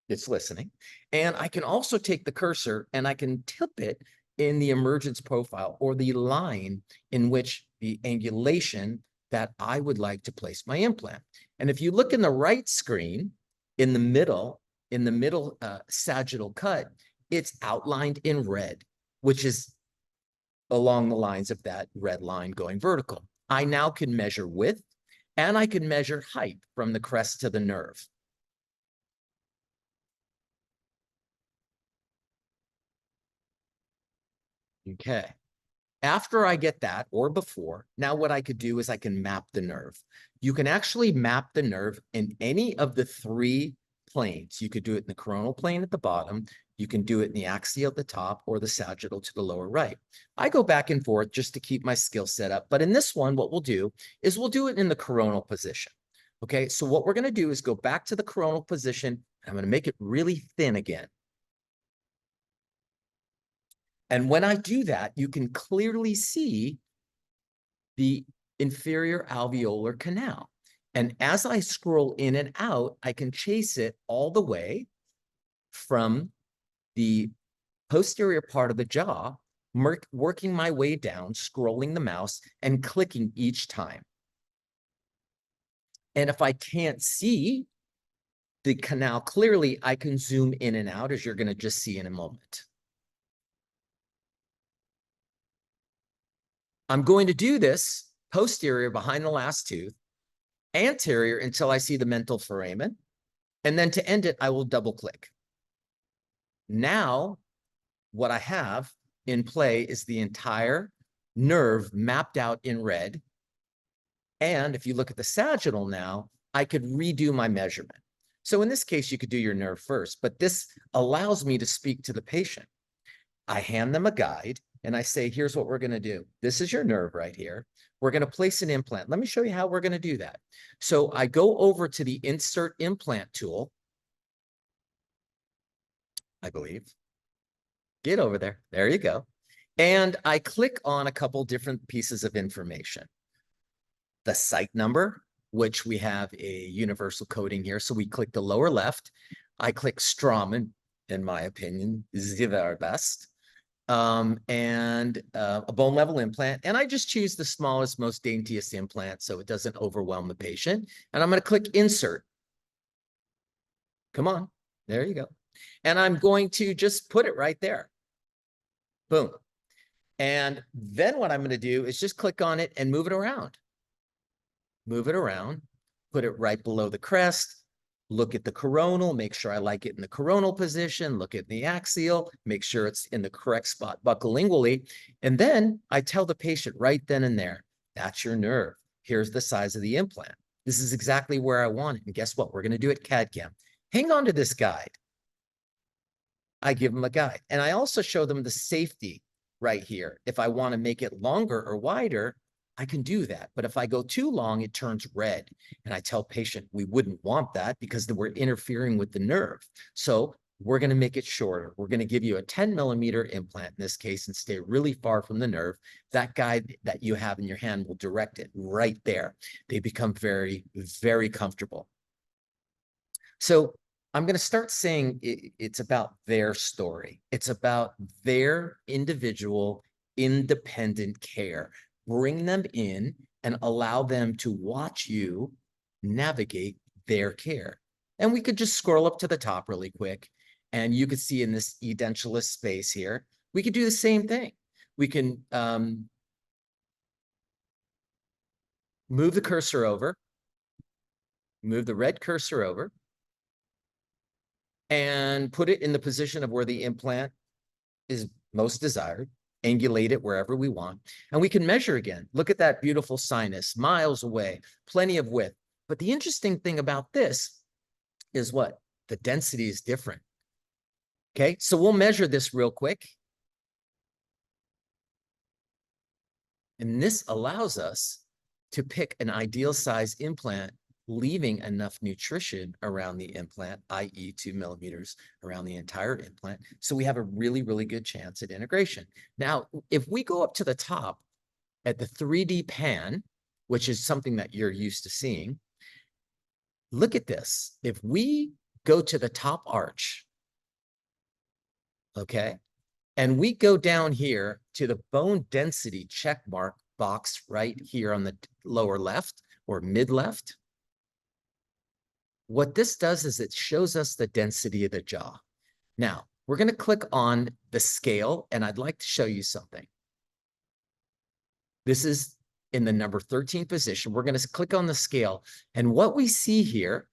It's listening. And I can also take the cursor and I can tip it in the emergence profile, or the line in which the angulation that I would like to place my implant. And if you look in the right screen, in the middle sagittal cut, it's outlined in red, which is along the lines of that red line going vertical. I now can measure width, and I can measure height from the crest to the nerve. Okay. After I get that, or before, now what I could do is I can map the nerve. You can actually map the nerve in any of the 3 planes. You could do it in the coronal plane at the bottom. You can do it in the axial at the top, or the sagittal to the lower right. I go back and forth just to keep my skill set up. But in this one, what we'll do is we'll do it in the coronal position. Okay, so what we're going to do is go back to the coronal position. I'm going to make it really thin again. And when I do that, you can clearly see the inferior alveolar canal. And as I scroll in and out, I can chase it all the way from the posterior part of the jaw, working my way down, scrolling the mouse and clicking each time. And if I can't see the canal clearly, I can zoom in and out, as you're going to just see in a moment. I'm going to do this posterior behind the last tooth, anterior until I see the mental foramen, and then to end it, I will double click. Now, what I have in play is the entire nerve mapped out in red. And if you look at the sagittal now, I could redo my measurement. So in this case, you could do your nerve first, but this allows me to speak to the patient. I hand them a guide and I say, here's what we're going to do. This is your nerve right here. We're going to place an implant. Let me show you how we're going to do that. So I go over to the insert implant tool, I believe. Get over there. There you go. And I click on a couple different pieces of information. The site number, which we have a universal coding here. So we click the lower left. I click Straumann, in my opinion, is the very best. And a bone level implant. And I just choose the smallest, most daintiest implant so it doesn't overwhelm the patient. And I'm going to click insert. Come on. There you go. And I'm going to just put it right there. Boom. And then what I'm going to do is just click on it and move it around. Move it around, put it right below the crest, look at the coronal, make sure I like it in the coronal position, look at the axial, make sure it's in the correct spot buccolingually. And then I tell the patient right then and there, that's your nerve. Here's the size of the implant. This is exactly where I want it. And guess what? We're going to do it CAD/CAM. Hang on to this guide. I give them a guide. And I also show them the safety right here. If I want to make it longer or wider, I can do that. But if I go too long, it turns red. And I tell patient, we wouldn't want that because we're interfering with the nerve. So we're going to make it shorter. We're going to give you a 10-millimeter implant in this case and stay really far from the nerve. That guide that you have in your hand will direct it right there. They become very, very comfortable. So I'm going to start saying it's about their story. It's about their individual independent care. Bring them in and allow them to watch you navigate their care. And we could just scroll up to the top really quick. And you could see in this edentulous space here, we could do the same thing. We can move the cursor over, move the red cursor over, and put it in the position of where the implant is most desired, angulate it wherever we want, and we can measure again. Look at that beautiful sinus, miles away, plenty of width. But the interesting thing about this is what? The density is different. Okay, so we'll measure this real quick. And this allows us to pick an ideal size implant, leaving enough nutrition around the implant, i.e. 2 millimeters around the entire implant. So we have a really, really good chance at integration. Now, if we go up to the top at the 3D pan, which is something that you're used to seeing, look at this. If we go to the top arch, okay, and we go down here to the bone density check mark box right here on the lower left or mid left, what this does is it shows us the density of the jaw. Now, we're going to click on the scale, and I'd like to show you something. This is in the number 13 position. We're going to click on the scale, and what we see here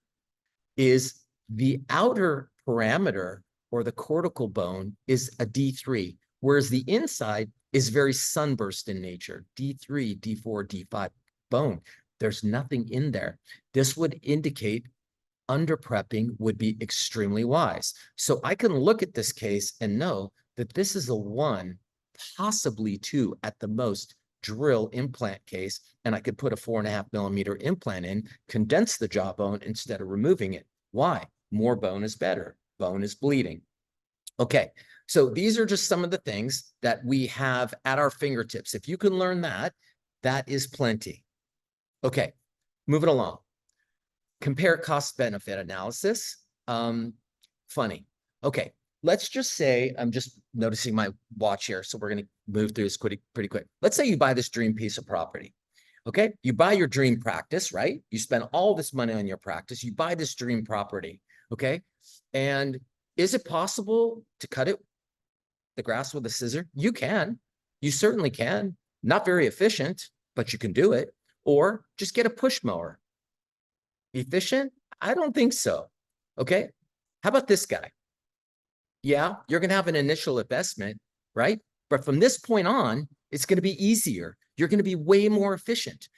is the outer parameter or the cortical bone is a D3, whereas the inside is very sunburst in nature, D3, D4, D5 bone. There's nothing in there. This would indicate under prepping would be extremely wise. So I can look at this case and know that this is a 1, possibly 2 at the most drill implant case, and I could put a 4.5 millimeter implant in, condense the jawbone instead of removing it. Why? More bone is better. Bone is bleeding. Okay, so these are just some of the things that we have at our fingertips. If you can learn that, that is plenty. Okay, moving along. Compare cost-benefit analysis. Funny. Okay, let's just say, I'm just noticing my watch here, so we're going to move through this pretty quick. Let's say you buy this dream piece of property. Okay, you buy your dream practice, right? You spend all this money on your practice. You buy this dream property. Okay, and is it possible to cut the grass with a scissor? You can. You certainly can. Not very efficient, but you can do it. Or just get a push mower. Efficient? I don't think so. Okay. How about this guy? Yeah, you're going to have an initial investment, right? But from this point on, it's going to be easier. You're going to be way more efficient.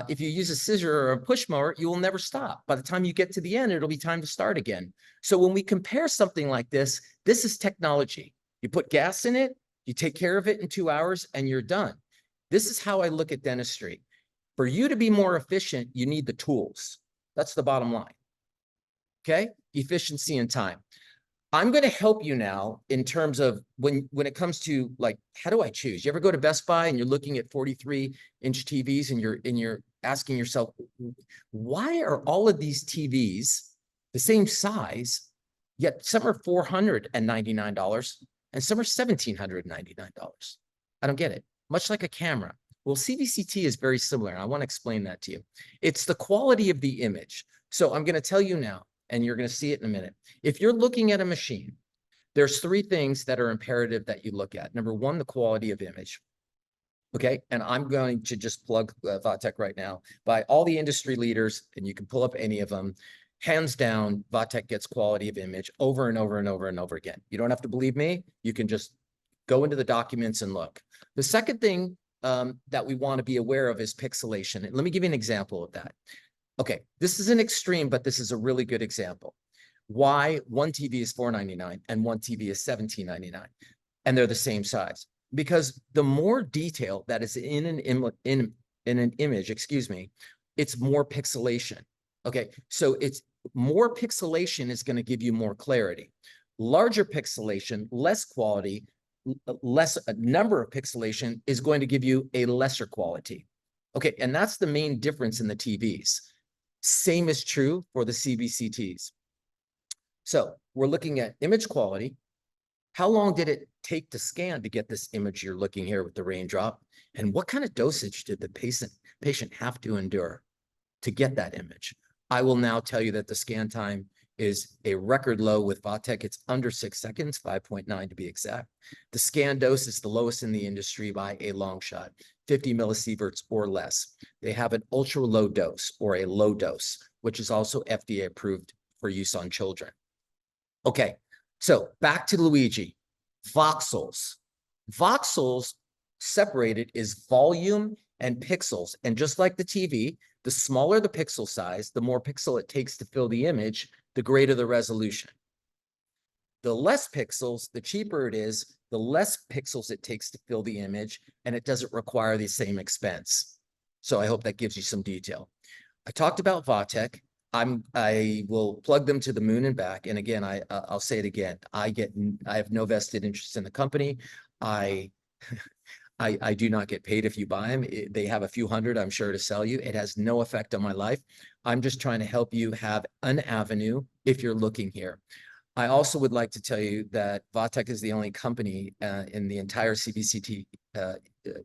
If you use a scissor or a push mower, you will never stop. By the time you get to the end, it'll be time to start again. So when we compare something like this, this is technology. You put gas in it, you take care of it in 2 hours, and you're done. This is how I look at dentistry. For you to be more efficient, you need the tools. That's the bottom line. Okay? Efficiency and time. I'm going to help you now in terms of when it comes to, like, how do I choose? You ever go to Best Buy and you're looking at 43-inch TVs and you're asking yourself, why are all of these TVs the same size, yet some are $499 and some are $1,799? I don't get it. Much like a camera. Well, CBCT is very similar, and I want to explain that to you. It's the quality of the image. So I'm going to tell you now, and you're going to see it in a minute. If you're looking at a machine, there's 3 things that are imperative that you look at. Number 1, the quality of image. Okay, and I'm going to just plug Vatek right now by all the industry leaders, and you can pull up any of them, hands down, Vatek gets quality of image over and over and over and over again. You don't have to believe me. You can just go into the documents and look. The second thing that we want to be aware of is pixelation. And let me give you an example of that. Okay, this is an extreme, but this is a really good example. Why one TV is $4.99 and one TV is $17.99, and they're the same size? Because the more detail that is in an image, excuse me, it's more pixelation. Okay, so it's more pixelation is going to give you more clarity. Larger pixelation, less quality, less number of pixelation is going to give you a lesser quality. Okay, and that's the main difference in the TVs. Same is true for the CBCTs. So we're looking at image quality. How long did it take to scan to get this image you're looking here with the raindrop? And what kind of dosage did the patient have to endure to get that image? I will now tell you that the scan time is a record low with Vatek. It's under 6 seconds, 5.9 to be exact. The scan dose is the lowest in the industry by a long shot, 50 millisieverts or less. They have an ultra low dose or a low dose, which is also FDA approved for use on children. Okay, so back to Luigi. Voxels. Voxels separated is volume and pixels. And just like the TV, the smaller the pixel size, the more pixel it takes to fill the image, the greater the resolution. The less pixels, the cheaper it is, the less pixels it takes to fill the image, and it doesn't require the same expense. So I hope that gives you some detail. I talked about Vatek. I will plug them to the moon and back. And again, I'll say it again. I have no vested interest in the company. I do not get paid if you buy them. They have a few hundred, I'm sure, to sell you. It has no effect on my life. I'm just trying to help you have an avenue if you're looking here. I also would like to tell you that Vatek is the only company in the entire CBCT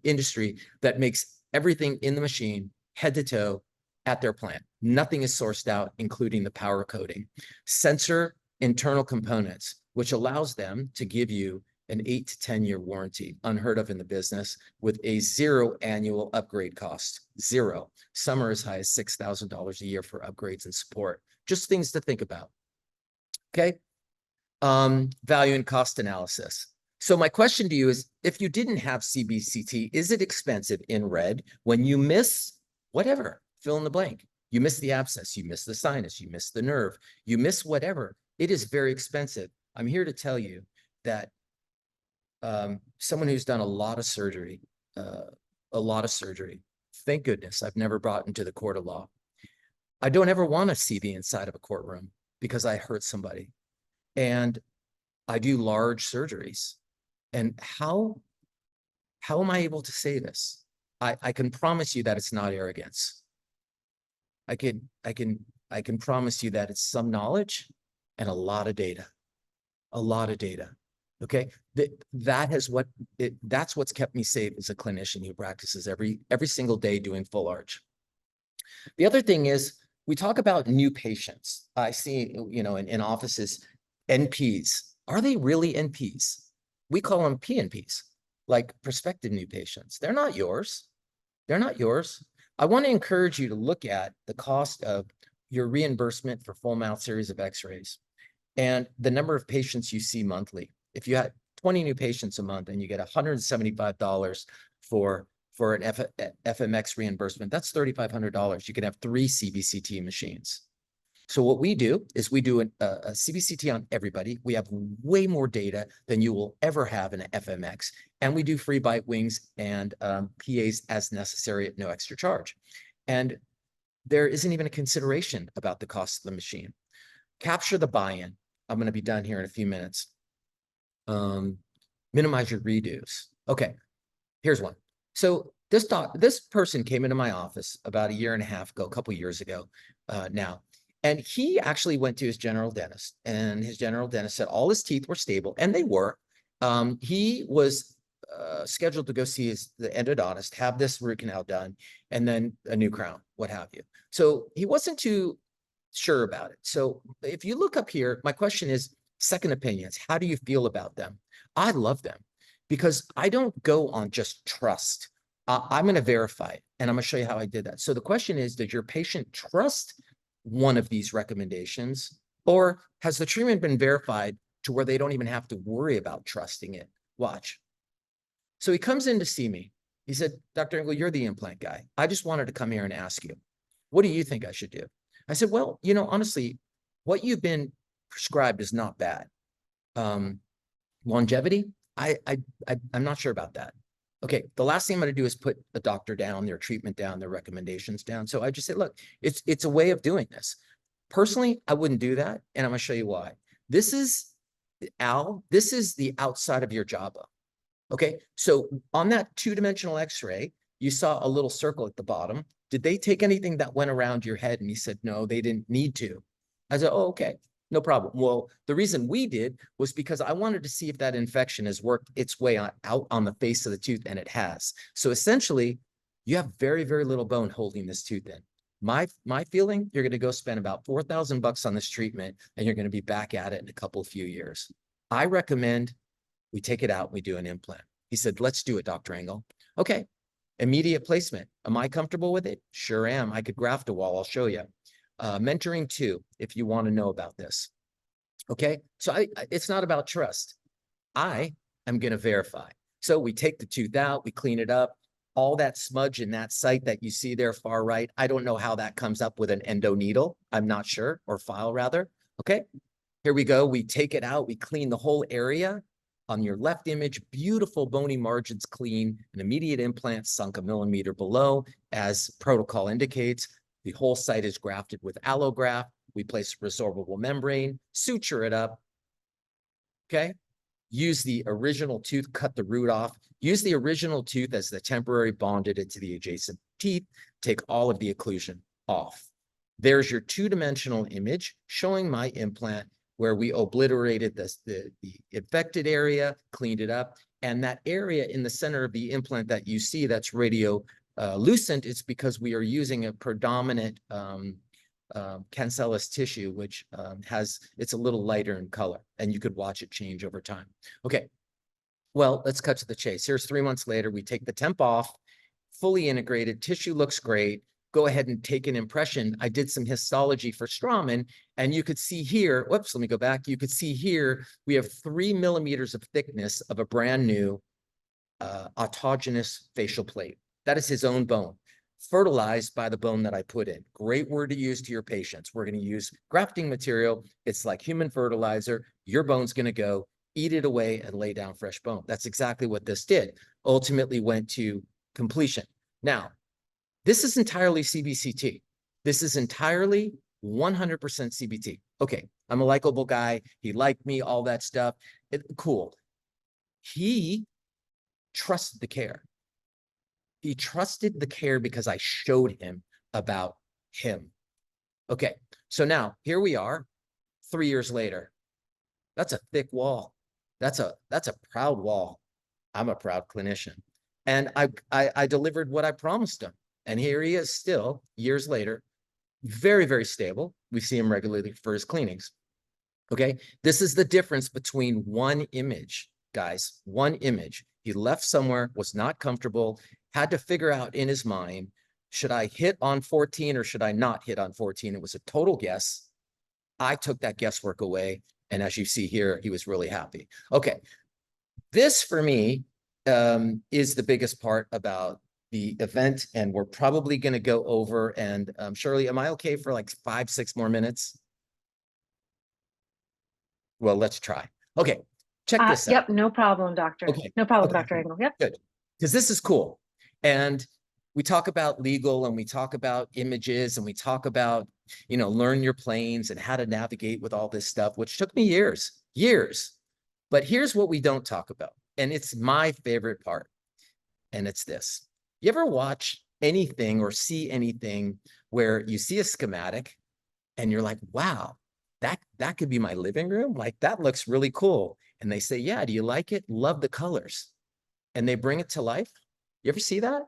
industry that makes everything in the machine head to toe at their plant. Nothing is sourced out, including the power coating. Sensor internal components, which allows them to give you an 8 to 10 year warranty, unheard of in the business, with a 0 annual upgrade cost. 0. Some are as high as $6,000 a year for upgrades and support. Just things to think about. Okay. Value and cost analysis. So my question to you is, if you didn't have CBCT, is it expensive in red when you miss whatever? Fill in the blank. You miss the abscess, you miss the sinus, you miss the nerve, you miss whatever. It is very expensive. I'm here to tell you that someone who's done a lot of surgery, thank goodness I've never brought into the court of law. I don't ever want to see the inside of a courtroom because I hurt somebody. And I do large surgeries. And how am I able to say this? I can promise you that it's not arrogance. I can promise you that it's some knowledge and a lot of data, Okay, that's what's kept me safe as a clinician who practices every single day doing full arch. The other thing is, we talk about new patients. I see, in offices, NPs. Are they really NPs? We call them PNPs, like prospective new patients. They're not yours. They're not yours. I want to encourage you to look at the cost of your reimbursement for full mouth series of x-rays and the number of patients you see monthly. If you had 20 new patients a month and you get $175 for an FMX reimbursement, that's $3,500. You can have 3 CBCT machines. So what we do is we do a CBCT on everybody. We have way more data than you will ever have in an FMX. And we do free bite wings and PAs as necessary at no extra charge. And there isn't even a consideration about the cost of the machine. Capture the buy-in. I'm going to be done here in a few minutes. Minimize your redos. Okay, here's one. So this person came into my office about a year and a half ago, a couple of years ago now. And he actually went to his general dentist, and his general dentist said all his teeth were stable, and they were. He was scheduled to go see the endodontist, have this root canal done, and then a new crown, what have you. So he wasn't too sure about it. So if you look up here, my question is second opinions. How do you feel about them? I love them because I don't go on just trust. I'm going to verify it, and I'm going to show you how I did that. So the question is, does your patient trust one of these recommendations? Or has the treatment been verified to where they don't even have to worry about trusting it? Watch. So he comes in to see me. He said, Dr. Engel, you're the implant guy. I just wanted to come here and ask you, what do you think I should do? I said, well, honestly, what you've been prescribed is not bad. Longevity, I'm not sure about that. Okay, the last thing I'm going to do is put a doctor down, their treatment down, their recommendations down. So I just said, look, it's a way of doing this. Personally, I wouldn't do that, and I'm going to show you why. This is, Al, this is the outside of your jawbone. Okay, so on that two-dimensional X-ray, you saw a little circle at the bottom. Did they take anything that went around your head? And he said, no, they didn't need to. I said, oh, okay, no problem. Well, the reason we did was because I wanted to see if that infection has worked its way out on the face of the tooth, and it has. So essentially, you have very, very little bone holding this tooth in. My feeling, you're going to go spend about $4,000 on this treatment, and you're going to be back at it in a few years. I recommend we take it out, we do an implant. He said, let's do it, Dr. Engel. Okay, immediate placement. Am I comfortable with it? Sure am. I could graft a wall, I'll show you. Mentoring 2, if you want to know about this. Okay, so it's not about trust. I am going to verify. So we take the tooth out, we clean it up. All that smudge in that site that you see there far right, I don't know how that comes up with an endo needle. I'm not sure, or file rather. Okay, here we go. We take it out, we clean the whole area. On your left image, beautiful bony margins clean, an immediate implant sunk 1 millimeter below, as protocol indicates. The whole site is grafted with allograft. We place resorbable membrane, suture it up. Okay. Use the original tooth, cut the root off. Use the original tooth as the temporary bonded it to the adjacent teeth. Take all of the occlusion off. There's your two-dimensional image showing my implant where we obliterated the infected area, cleaned it up. And that area in the center of the implant that you see that's radiolucent, it's because we are using a predominant cancellous tissue, which it's a little lighter in color, and you could watch it change over time. Okay, well, let's cut to the chase. Here's 3 months later, we take the temp off, fully integrated, tissue looks great. Go ahead and take an impression. I did some histology for Straumann, and you could see here, whoops, let me go back. You could see here, we have 3 millimeters of thickness of a brand new autogenous facial plate. That is his own bone, fertilized by the bone that I put in. Great word to use to your patients. We're going to use grafting material. It's like human fertilizer. Your bone's going to go, eat it away, and lay down fresh bone. That's exactly what this did. Ultimately went to completion. Now, this is entirely CBCT. This is entirely 100% CBT. Okay, I'm a likable guy. He liked me, all that stuff. Cool. He trusted the care. He trusted the care because I showed him about him. Okay, so now here we are, 3 years later. That's a thick wall. That's a proud wall. I'm a proud clinician. And I delivered what I promised him. And here he is still, years later, very, very stable. We see him regularly for his cleanings. Okay, this is the difference between one image, guys, one image. He left somewhere, was not comfortable, had to figure out in his mind, should I hit on 14 or should I not hit on 14? It was a total guess. I took that guesswork away. And as you see here, he was really happy. Okay, this for me is the biggest part about the event. And we're probably going to go over. And Shirley, am I okay for like 5-6 more minutes? Well, let's try. Okay, check this out. Yep, no problem, doctor. Okay. No problem, Okay. Dr. Engel. Yep. Good, because this is cool. And we talk about legal and we talk about images and we talk about, learn your planes and how to navigate with all this stuff, which took me years. But here's what we don't talk about. And it's my favorite part. And it's this. You ever watch anything or see anything where you see a schematic and you're like, wow, that could be my living room? Like, that looks really cool. And they say, yeah, do you like it? Love the colors. And they bring it to life. You ever see that?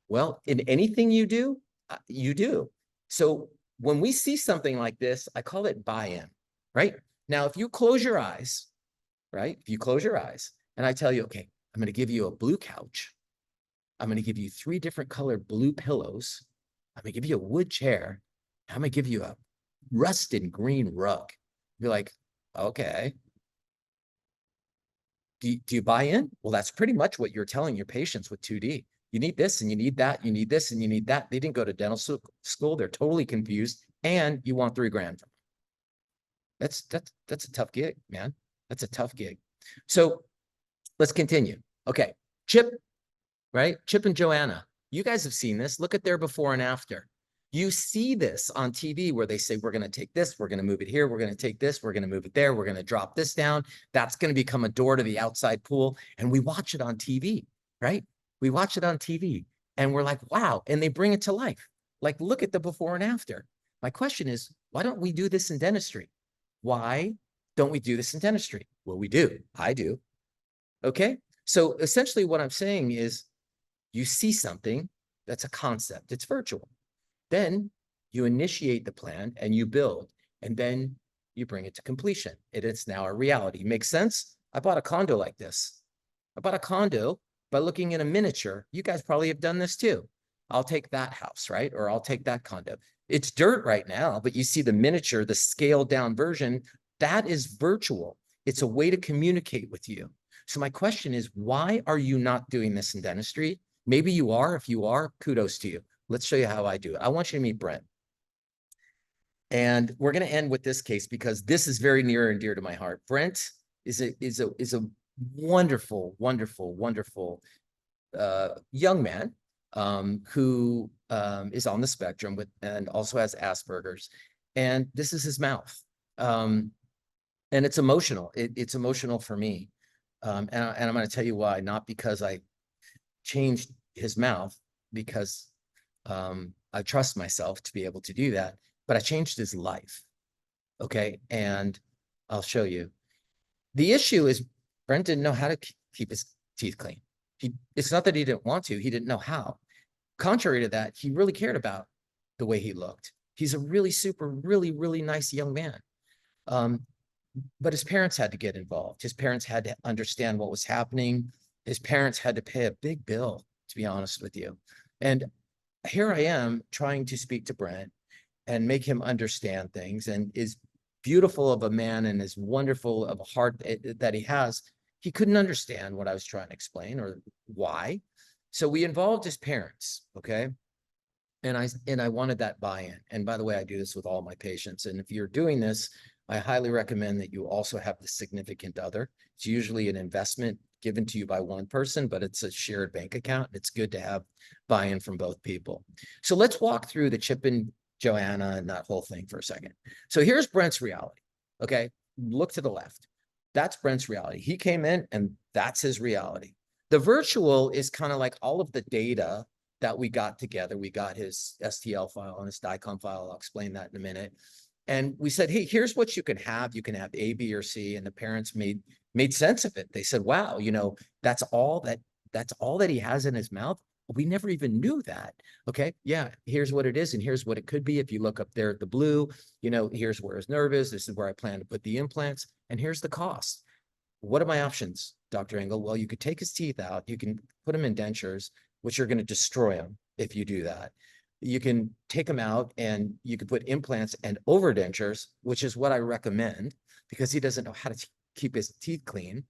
Well, in anything you do, you do. So when we see something like this, I call it buy-in, right? Now, if you close your eyes, right? If you close your eyes and I tell you, okay, I'm going to give you a blue couch. I'm going to give you 3 different colored blue pillows. I'm going to give you a wood chair. I'm gonna give you a rusted green rug. Be like, okay. Do you buy in? Well, that's pretty much what you're telling your patients with 2D. You need this and you need that, you need this and you need that. They didn't go to dental school. They're totally confused. And you want $3 grand. That's a tough gig, man. That's a tough gig. So let's continue. Okay. Chip, right? Chip and Joanna. You guys have seen this. Look at their before and after. You see this on TV where they say, we're going to take this, we're going to move it here, we're going to take this, we're going to move it there, we're going to drop this down. That's going to become a door to the outside pool. And we watch it on TV, right? We watch it on TV and we're like, wow. And they bring it to life. Like, look at the before and after. My question is, why don't we do this in dentistry? Why don't we do this in dentistry? Well, we do. I do. Okay. So essentially what I'm saying is you see something that's a concept. It's virtual. Then you initiate the plan and you build, and then you bring it to completion. It's now a reality. Makes sense? I bought a condo like this. I bought a condo by looking at a miniature. You guys probably have done this too. I'll take that house, right? Or I'll take that condo. It's dirt right now, but you see the miniature, the scaled down version, that is virtual. It's a way to communicate with you. So my question is, why are you not doing this in dentistry? Maybe you are. If you are, kudos to you. Let's show you how I do it. I want you to meet Brent. And we're going to end with this case because this is very near and dear to my heart. Brent is a wonderful, wonderful, wonderful young man who is on the spectrum and also has Asperger's. And this is his mouth. And it's emotional. It's emotional for me. And I'm going to tell you why. Not because I changed his mouth, because I trust myself to be able to do that, but I changed his life. Okay. And I'll show you. The issue is Brent didn't know how to keep his teeth clean. It's not that he didn't want to, he didn't know how. Contrary to that, he really cared about the way he looked. He's a really really nice young man. But his parents had to get involved. His parents had to understand what was happening. His parents had to pay a big bill, to be honest with you. And here I am trying to speak to Brent and make him understand things, and as beautiful of a man and as wonderful of a heart that he has, he couldn't understand what I was trying to explain or why. So we involved his parents, okay? And I wanted that buy-in. And by the way, I do this with all my patients. And if you're doing this, I highly recommend that you also have the significant other. It's usually an investment given to you by one person, but it's a shared bank account. It's good to have buy-in from both people. So let's walk through the Chip and Joanna and that whole thing for a second. So here's Brent's reality. Okay, look to the left. That's Brent's reality. He came in and that's his reality. The virtual is kind of like all of the data that we got together. We got his STL file and his DICOM file. I'll explain that in a minute. And we said, hey, here's what you can have. You can have A, B, or C. And the parents made sense of it. They said, wow, you know, that's all that he has in his mouth. We never even knew that. Okay. Yeah. Here's what it is. And here's what it could be. If you look up there at the blue, you know, here's where his nerve is. This is where I plan to put the implants. And here's the cost. What are my options, Dr. Engel? Well, you could take his teeth out. You can put him in dentures, which are going to destroy him if you do that. You can take them out and you can put implants and overdentures, which is what I recommend because he doesn't know how to keep his teeth clean.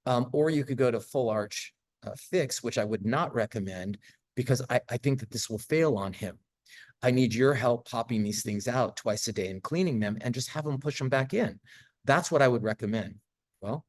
Or you could go to full arch fix, which I would not recommend because I think that this will fail on him. I need your help popping these things out twice a day and cleaning them and just have him push them back in. That's what I would recommend. Well,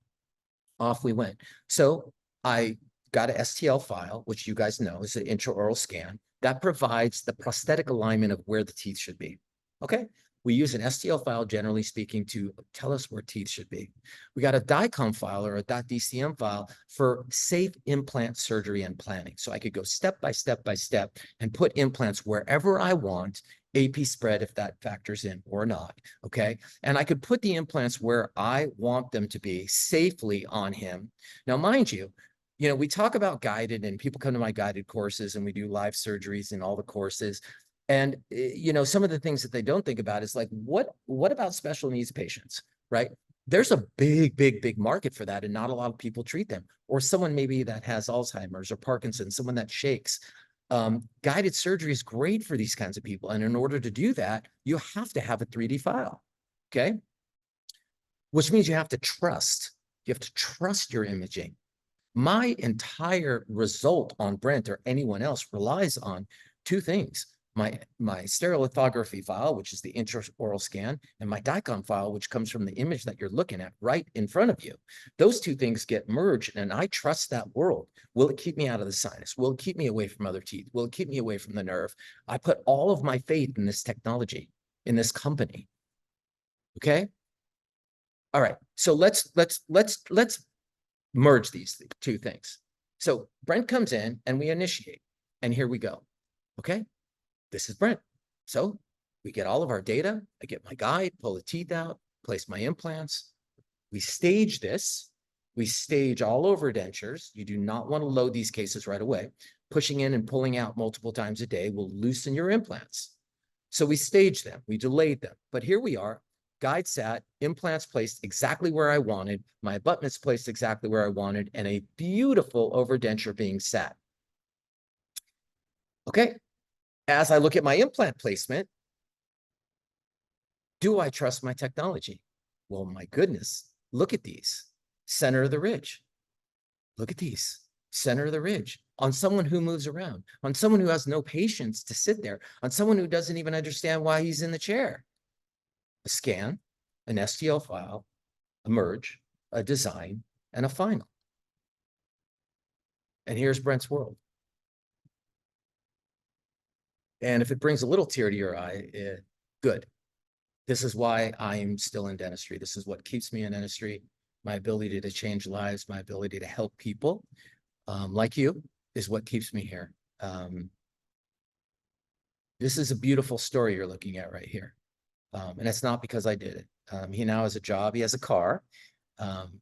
off we went. So I got an STL file, which you guys know is an intraoral scan that provides the prosthetic alignment of where the teeth should be. Okay. We use an STL file, generally speaking, to tell us where teeth should be. We got a DICOM file or a .dcm file for safe implant surgery and planning. So I could go step by step by step and put implants wherever I want, AP spread if that factors in or not, okay? And I could put the implants where I want them to be safely on him. Now, mind you, you know, we talk about guided and people come to my guided courses and we do live surgeries in all the courses. And, you know, some of the things that they don't think about is like, what about special needs patients, right? There's a big market for that and not a lot of people treat them. Or someone maybe that has Alzheimer's or Parkinson's, someone that shakes. Guided surgery is great for these kinds of people. And in order to do that, you have to have a 3D file. Okay. Which means you have to trust. You have to trust your imaging. My entire result on Brent or anyone else relies on two things. My stereolithography file, which is the intraoral scan, and my DICOM file, which comes from the image that you're looking at right in front of you. Those two things get merged, and I trust that world. Will it keep me out of the sinus? Will it keep me away from other teeth? Will it keep me away from the nerve? I put all of my faith in this technology, in this company. Okay? All right. So let's merge these two things. So Brent comes in and we initiate, and here we go. Okay, this is Brent. So we get all of our data. I get my guide, pull the teeth out, place my implants. We stage this. We stage all over dentures. You do not want to load these cases right away. Pushing in and pulling out multiple times a day will loosen your implants. So we staged them, we delayed them, but here we are. Guide sat, implants placed exactly where I wanted, my abutments placed exactly where I wanted, and a beautiful overdenture being sat. Okay, as I look at my implant placement, do I trust my technology? Well, my goodness, look at these. Center of the ridge. Look at these. Center of the ridge. On someone who moves around, on someone who has no patience to sit there, on someone who doesn't even understand why he's in the chair. A scan, an STL file, a merge, a design, and a final. And here's Brent's world. And if it brings a little tear to your eye, good. This is why I'm still in dentistry. This is what keeps me in dentistry. My ability to change lives, my ability to help people like you is what keeps me here. This is a beautiful story you're looking at right here. And it's not because I did it. He now has a job, he has a car,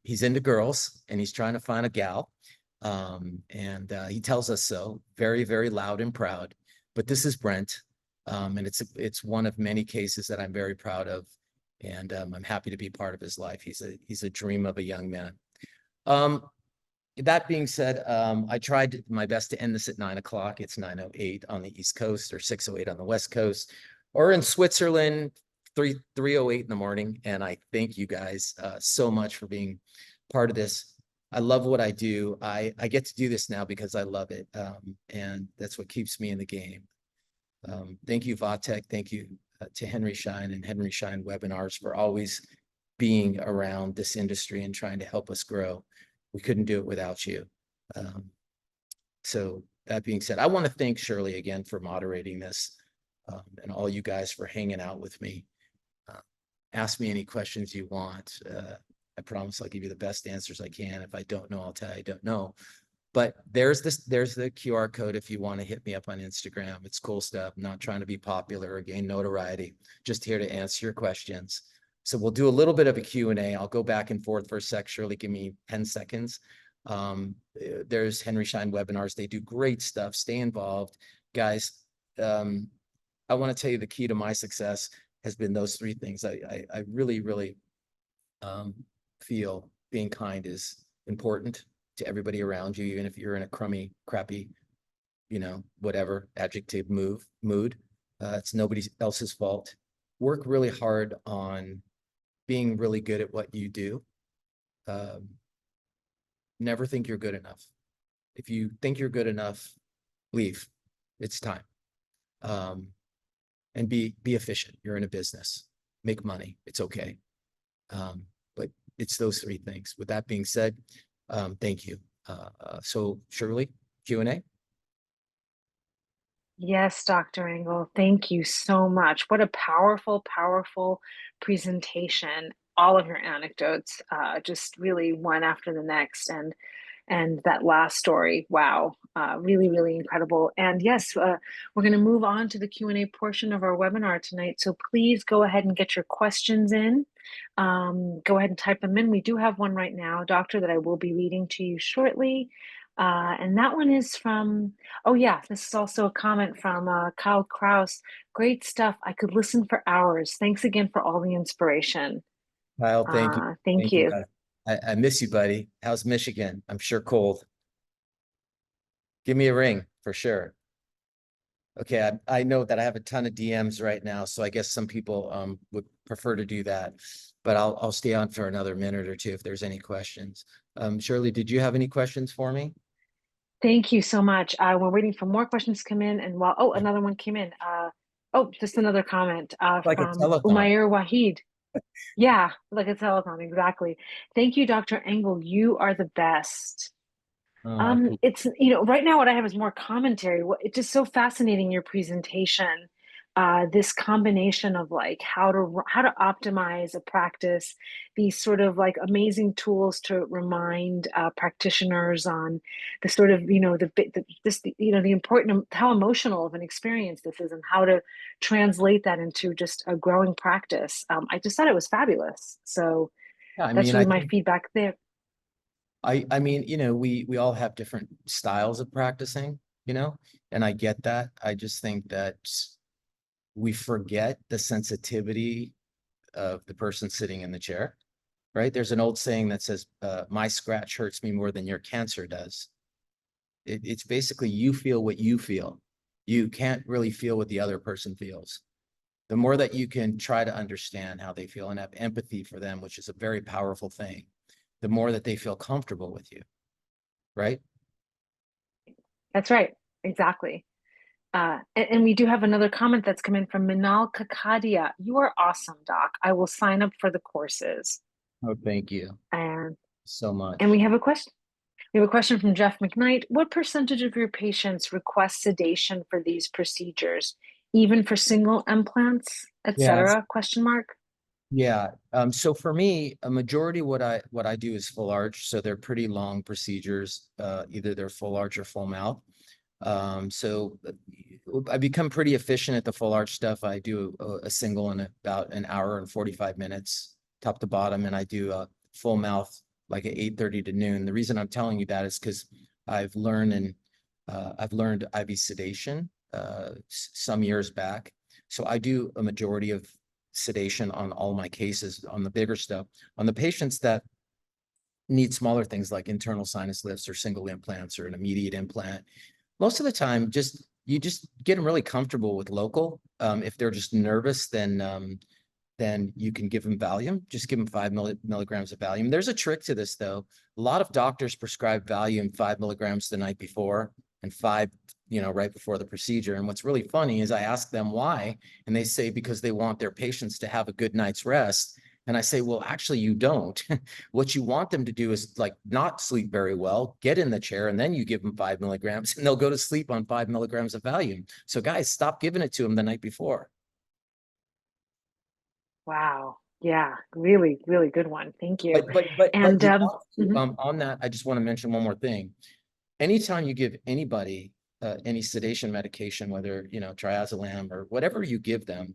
he's into girls and he's trying to find a gal. He tells us so very, very loud and proud, but this is Brent. And it's one of many cases that I'm very proud of. And I'm happy to be part of his life. He's a dream of a young man. That being said, I tried my best to end this at 9 o'clock. It's 9:08 on the East Coast or 6:08 on the West Coast, or in Switzerland, 3:08 in the morning. And I thank you guys so much for being part of this. I love what I do. I get to do this now because I love it. And that's what keeps me in the game. Thank you, Vatek. Thank you to Henry Schein and Henry Schein Webinars for always being around this industry and trying to help us grow. We couldn't do it without you. So that being said, I want to thank Shirley again for moderating this and all you guys for hanging out with me. Ask me any questions you want. I promise I'll give you the best answers I can. If I don't know, I'll tell you I don't know. But there's the QR code if you want to hit me up on Instagram. It's cool stuff. I'm not trying to be popular or gain notoriety, just here to answer your questions. So we'll do a little bit of a Q&A. I'll go back and forth for a sec. Shirley, give me 10 seconds. There's Henry Schein Webinars. They do great stuff. Stay involved. Guys, I want to tell you the key to my success has been those three things. I really, really feel being kind is important to everybody around you, even if you're in a crappy, whatever adjective mood. It's nobody else's fault. Work really hard on being really good at what you do. Never think you're good enough. If you think you're good enough, leave. It's time. And be efficient. You're in a business. Make money. It's okay. But it's those three things. With that being said, thank you. So Shirley, Q&A. Yes, Dr. Engel, thank you so much. What a powerful, powerful presentation. All of your anecdotes, just really one after the next. And that last story, wow, really, really incredible. And yes, we're going to move on to the Q&A portion of our webinar tonight. So please go ahead and get your questions in. Go ahead and type them in. We do have one right now, Doctor, that I will be reading to you shortly. And that one is from, oh yeah, this is also a comment from Kyle Kraus. Great stuff. I could listen for hours. Thanks again for all the inspiration. Kyle, thank you. Thank you. I miss you, buddy. How's Michigan? I'm sure cold. Give me a ring for sure. Okay, I know that I have a ton of DMs right now, so I guess some people would prefer to do that. But I'll stay on for another minute or two if there's any questions. Shirley, did you have any questions for me? Thank you so much. We're waiting for more questions to come in, and while another one came in. Just another comment Like a from telethon. Umair Wahid. Yeah, like a telethon, exactly. Thank you, Dr. Engel. You are the best. Oh, It's, right now what I have is more commentary. It's just so fascinating, your presentation. This combination of like how to optimize a practice, these sort of like amazing tools to remind practitioners on the sort of, the important, how emotional of an experience this is, and how to translate that into just a growing practice. I just thought it was fabulous. So yeah, I that's mean, really I my think feedback there. I mean, we all have different styles of practicing, and I get that. I just think that we forget the sensitivity of the person sitting in the chair, right? There's an old saying that says, my scratch hurts me more than your cancer does. It's basically you feel what you feel. You can't really feel what the other person feels. The more that you can try to understand how they feel and have empathy for them, which is a very powerful thing, the more that they feel comfortable with you, right? That's right. Exactly. And we do have another comment that's come in from Minal Kakadia. You are awesome, Doc. I will sign up for the courses. Oh, thank you And so and we much. have a question. We have a question from Jeff McKnight. What percentage of your patients request sedation for these procedures, even for single implants, Yeah, etc.? Question mark. yeah. So for me, a majority what I do is full arch. So they're pretty long procedures. Either they're full arch or full mouth. I become pretty efficient at the full arch stuff. I do a single in about an hour and 45 minutes, top to bottom, and I do a full mouth like at 8:30 to noon. The reason I'm telling you that is because I've learned IV sedation some years back. So I do a majority of sedation on all my cases on the bigger stuff. On the patients that need smaller things like internal sinus lifts or single implants or an immediate implant, most of the time, you just get them really comfortable with local. If they're just nervous, then you can give them Valium. Just give them 5 milligrams of Valium. There's a trick to this, though. A lot of doctors prescribe Valium 5 milligrams the night before and five, right before the procedure. And what's really funny is I ask them why, and they say because they want their patients to have a good night's rest. And I say, well, actually, you don't. What you want them to do is like not sleep very well, get in the chair, and then you give them 5 milligrams, and they'll go to sleep on 5 milligrams of Valium. So guys, stop giving it to them the night before. Wow. Yeah. Really, really good one. Thank you. But And you want to, mhm. on that, I just want to mention one more thing. Anytime you give anybody any sedation medication, whether triazolam or whatever you give them,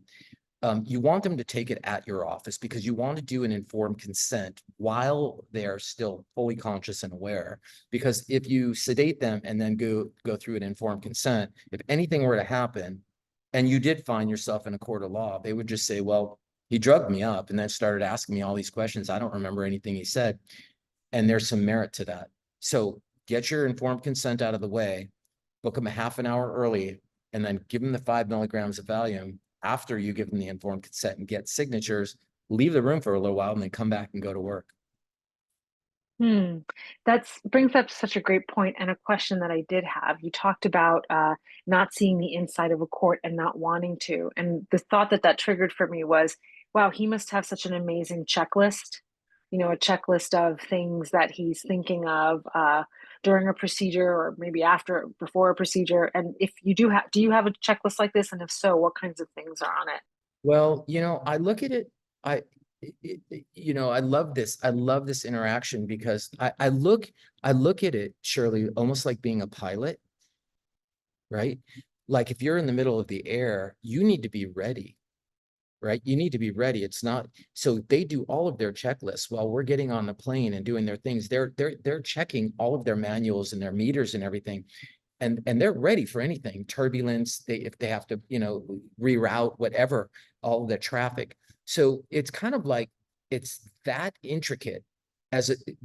you want them to take it at your office because you want to do an informed consent while they are still fully conscious and aware. Because if you sedate them and then go through an informed consent, if anything were to happen and you did find yourself in a court of law, they would just say, well, he drugged me up and then started asking me all these questions. I don't remember anything he said. And there's some merit to that. So get your informed consent out of the way, book them a half an hour early, and then give them the 5 milligrams of Valium after you give them the informed consent and get signatures, leave the room for a little while, and then come back and go to work. Hmm. That's brings up such a great point and a question that I did have. You talked about not seeing the inside of a court and not wanting to. And the thought that that triggered for me was, wow, he must have such an amazing checklist, a checklist of things that he's thinking of during a procedure or maybe after, before a procedure. And if you do you have a checklist like this? And if so, what kinds of things are on it? Well, I look at it, I love this. I love this interaction because I look at it, Shirley, almost like being a pilot, right? Like if you're in the middle of the air, you need to be ready, right? You need to be ready. It's not, so they do all of their checklists while we're getting on the plane and doing their things. They're checking all of their manuals and their meters and everything. And they're ready for anything, turbulence, if they have to, reroute whatever, all of the traffic. So it's kind of like, it's that intricate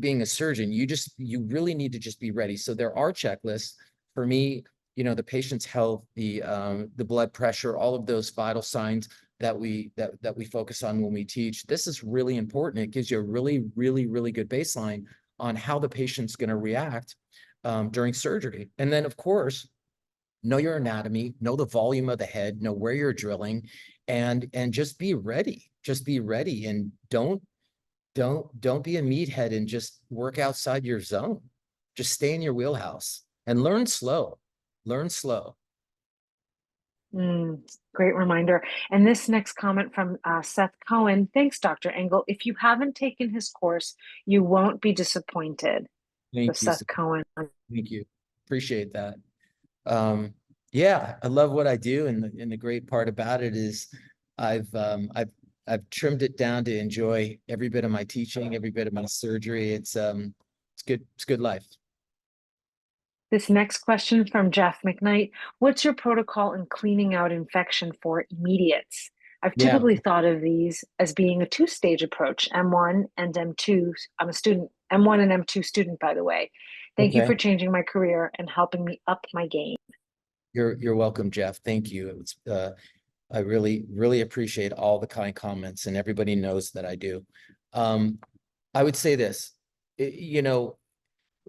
being a surgeon. You really need to just be ready. So there are checklists. For me, you know, the patient's health, the blood pressure, all of those vital signs that we focus on when we teach. This is really important. It gives you a really, really, really good baseline on how the patient's going to react during surgery. And then, of course, know your anatomy, know the volume of the head, know where you're drilling, and just be ready. Just be ready, and don't be a meathead and just work outside your zone. Just stay in your wheelhouse and learn slow. Learn slow. Great reminder. And this next comment from Seth Cohen. Thanks, Dr. Engel. If you haven't taken his course, you won't be disappointed. Thank you. Seth Cohen. Thank you. Appreciate that. Yeah, I love what I do, and the great part about it is I've trimmed it down to enjoy every bit of my teaching, every bit of my surgery. It's good. It's good life. This next question from Jeff McKnight. What's your protocol in cleaning out infection for immediates? I've typically thought of these as being a two-stage approach, M1 and M2. I'm a student, M1 and M2 student, by the way. Thank you for changing my career and helping me up my game. You're welcome, Jeff. Thank you. It's I really, really appreciate all the kind comments, and everybody knows that I do. I would say this, you know,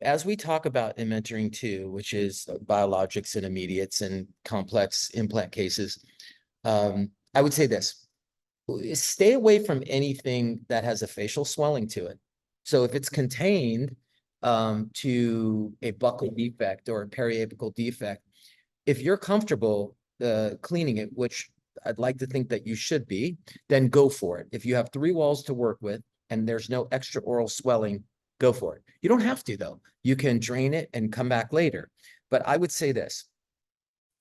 as we talk about in mentoring 2, which is biologics and immediates and complex implant cases, I would say this: stay away from anything that has a facial swelling to it. So if it's contained to a buccal defect or a periapical defect, if you're comfortable cleaning it, which I'd like to think that you should be, then go for it. If you have 3 walls to work with and there's no extraoral swelling, go for it. You don't have to, though. You can drain it and come back later. But I would say this: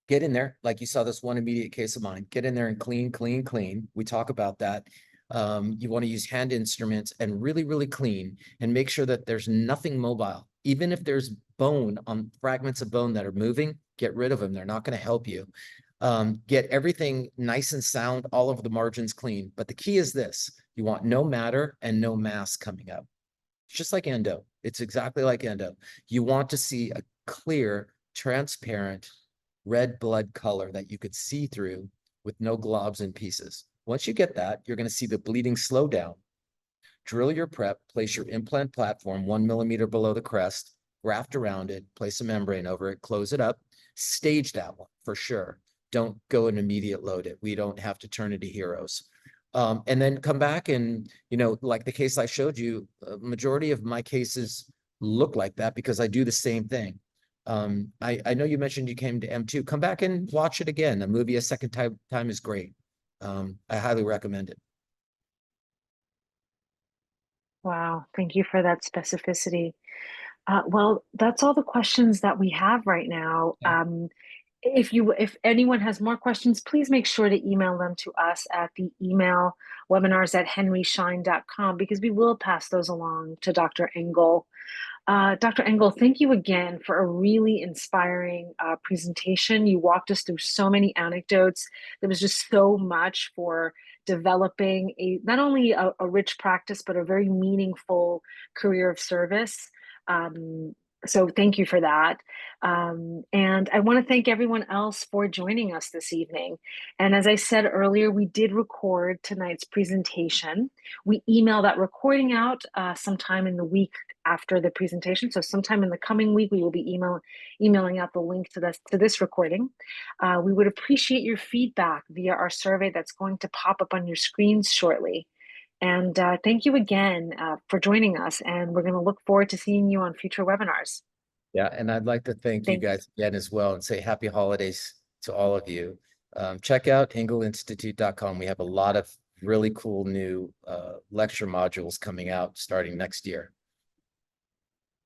get in there, like you saw this one immediate case of mine. Get in there and clean, clean, clean. We talk about that. You want to use hand instruments and really, really clean, and make sure that there's nothing mobile. Even if there's bone on fragments of bone that are moving, get rid of them. They're not going to help you. Get everything nice and sound, all of the margins clean. But the key is this: you want no matter and no mass coming up. It's just like endo. It's exactly like endo. You want to see a clear, transparent, red blood color that you could see through with no globs and pieces. Once you get that, you're going to see the bleeding slow down. Drill your prep, place your implant platform 1 millimeter below the crest, graft around it, place a membrane over it, close it up, stage that one for sure. Don't go and immediate load it. We don't have to turn into heroes. And then come back and, you know, like the case I showed you, majority of my cases look like that because I do the same thing. I know you mentioned you came to M2. Come back and watch it again. A movie a second time is great. I highly recommend it. Wow, thank you for that specificity. Well, that's all the questions that we have right now. If anyone has more questions, please make sure to email them to us at the email webinars@henryschein.com, because we will pass those along to Dr. Engel. Dr. Engel, thank you again for a really inspiring presentation. You walked us through so many anecdotes. There was just so much for developing not only a rich practice, but a very meaningful career of service. So thank you for that. And I want to thank everyone else for joining us this evening. And as I said earlier, we did record tonight's presentation. We email that recording out sometime in the week after the presentation. So sometime in the coming week, we will be emailing out the link to this recording. We would appreciate your feedback via our survey that's going to pop up on your screens shortly. And thank you again for joining us. And we're going to look forward to seeing you on future webinars. Yeah, and I'd like to thank you guys again as well, and say happy holidays to all of you. Check out engelinstitute.com. We have a lot of really cool new lecture modules coming out starting next year.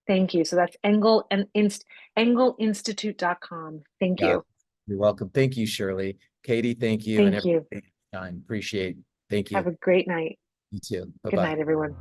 Thank you. So that's engelinstitute.com. Thank you. You're welcome. Thank you, Shirley. Katie, thank you. Thank you. Appreciate it. Thank you. Have a great night. You too. Bye-bye. Good night, everyone.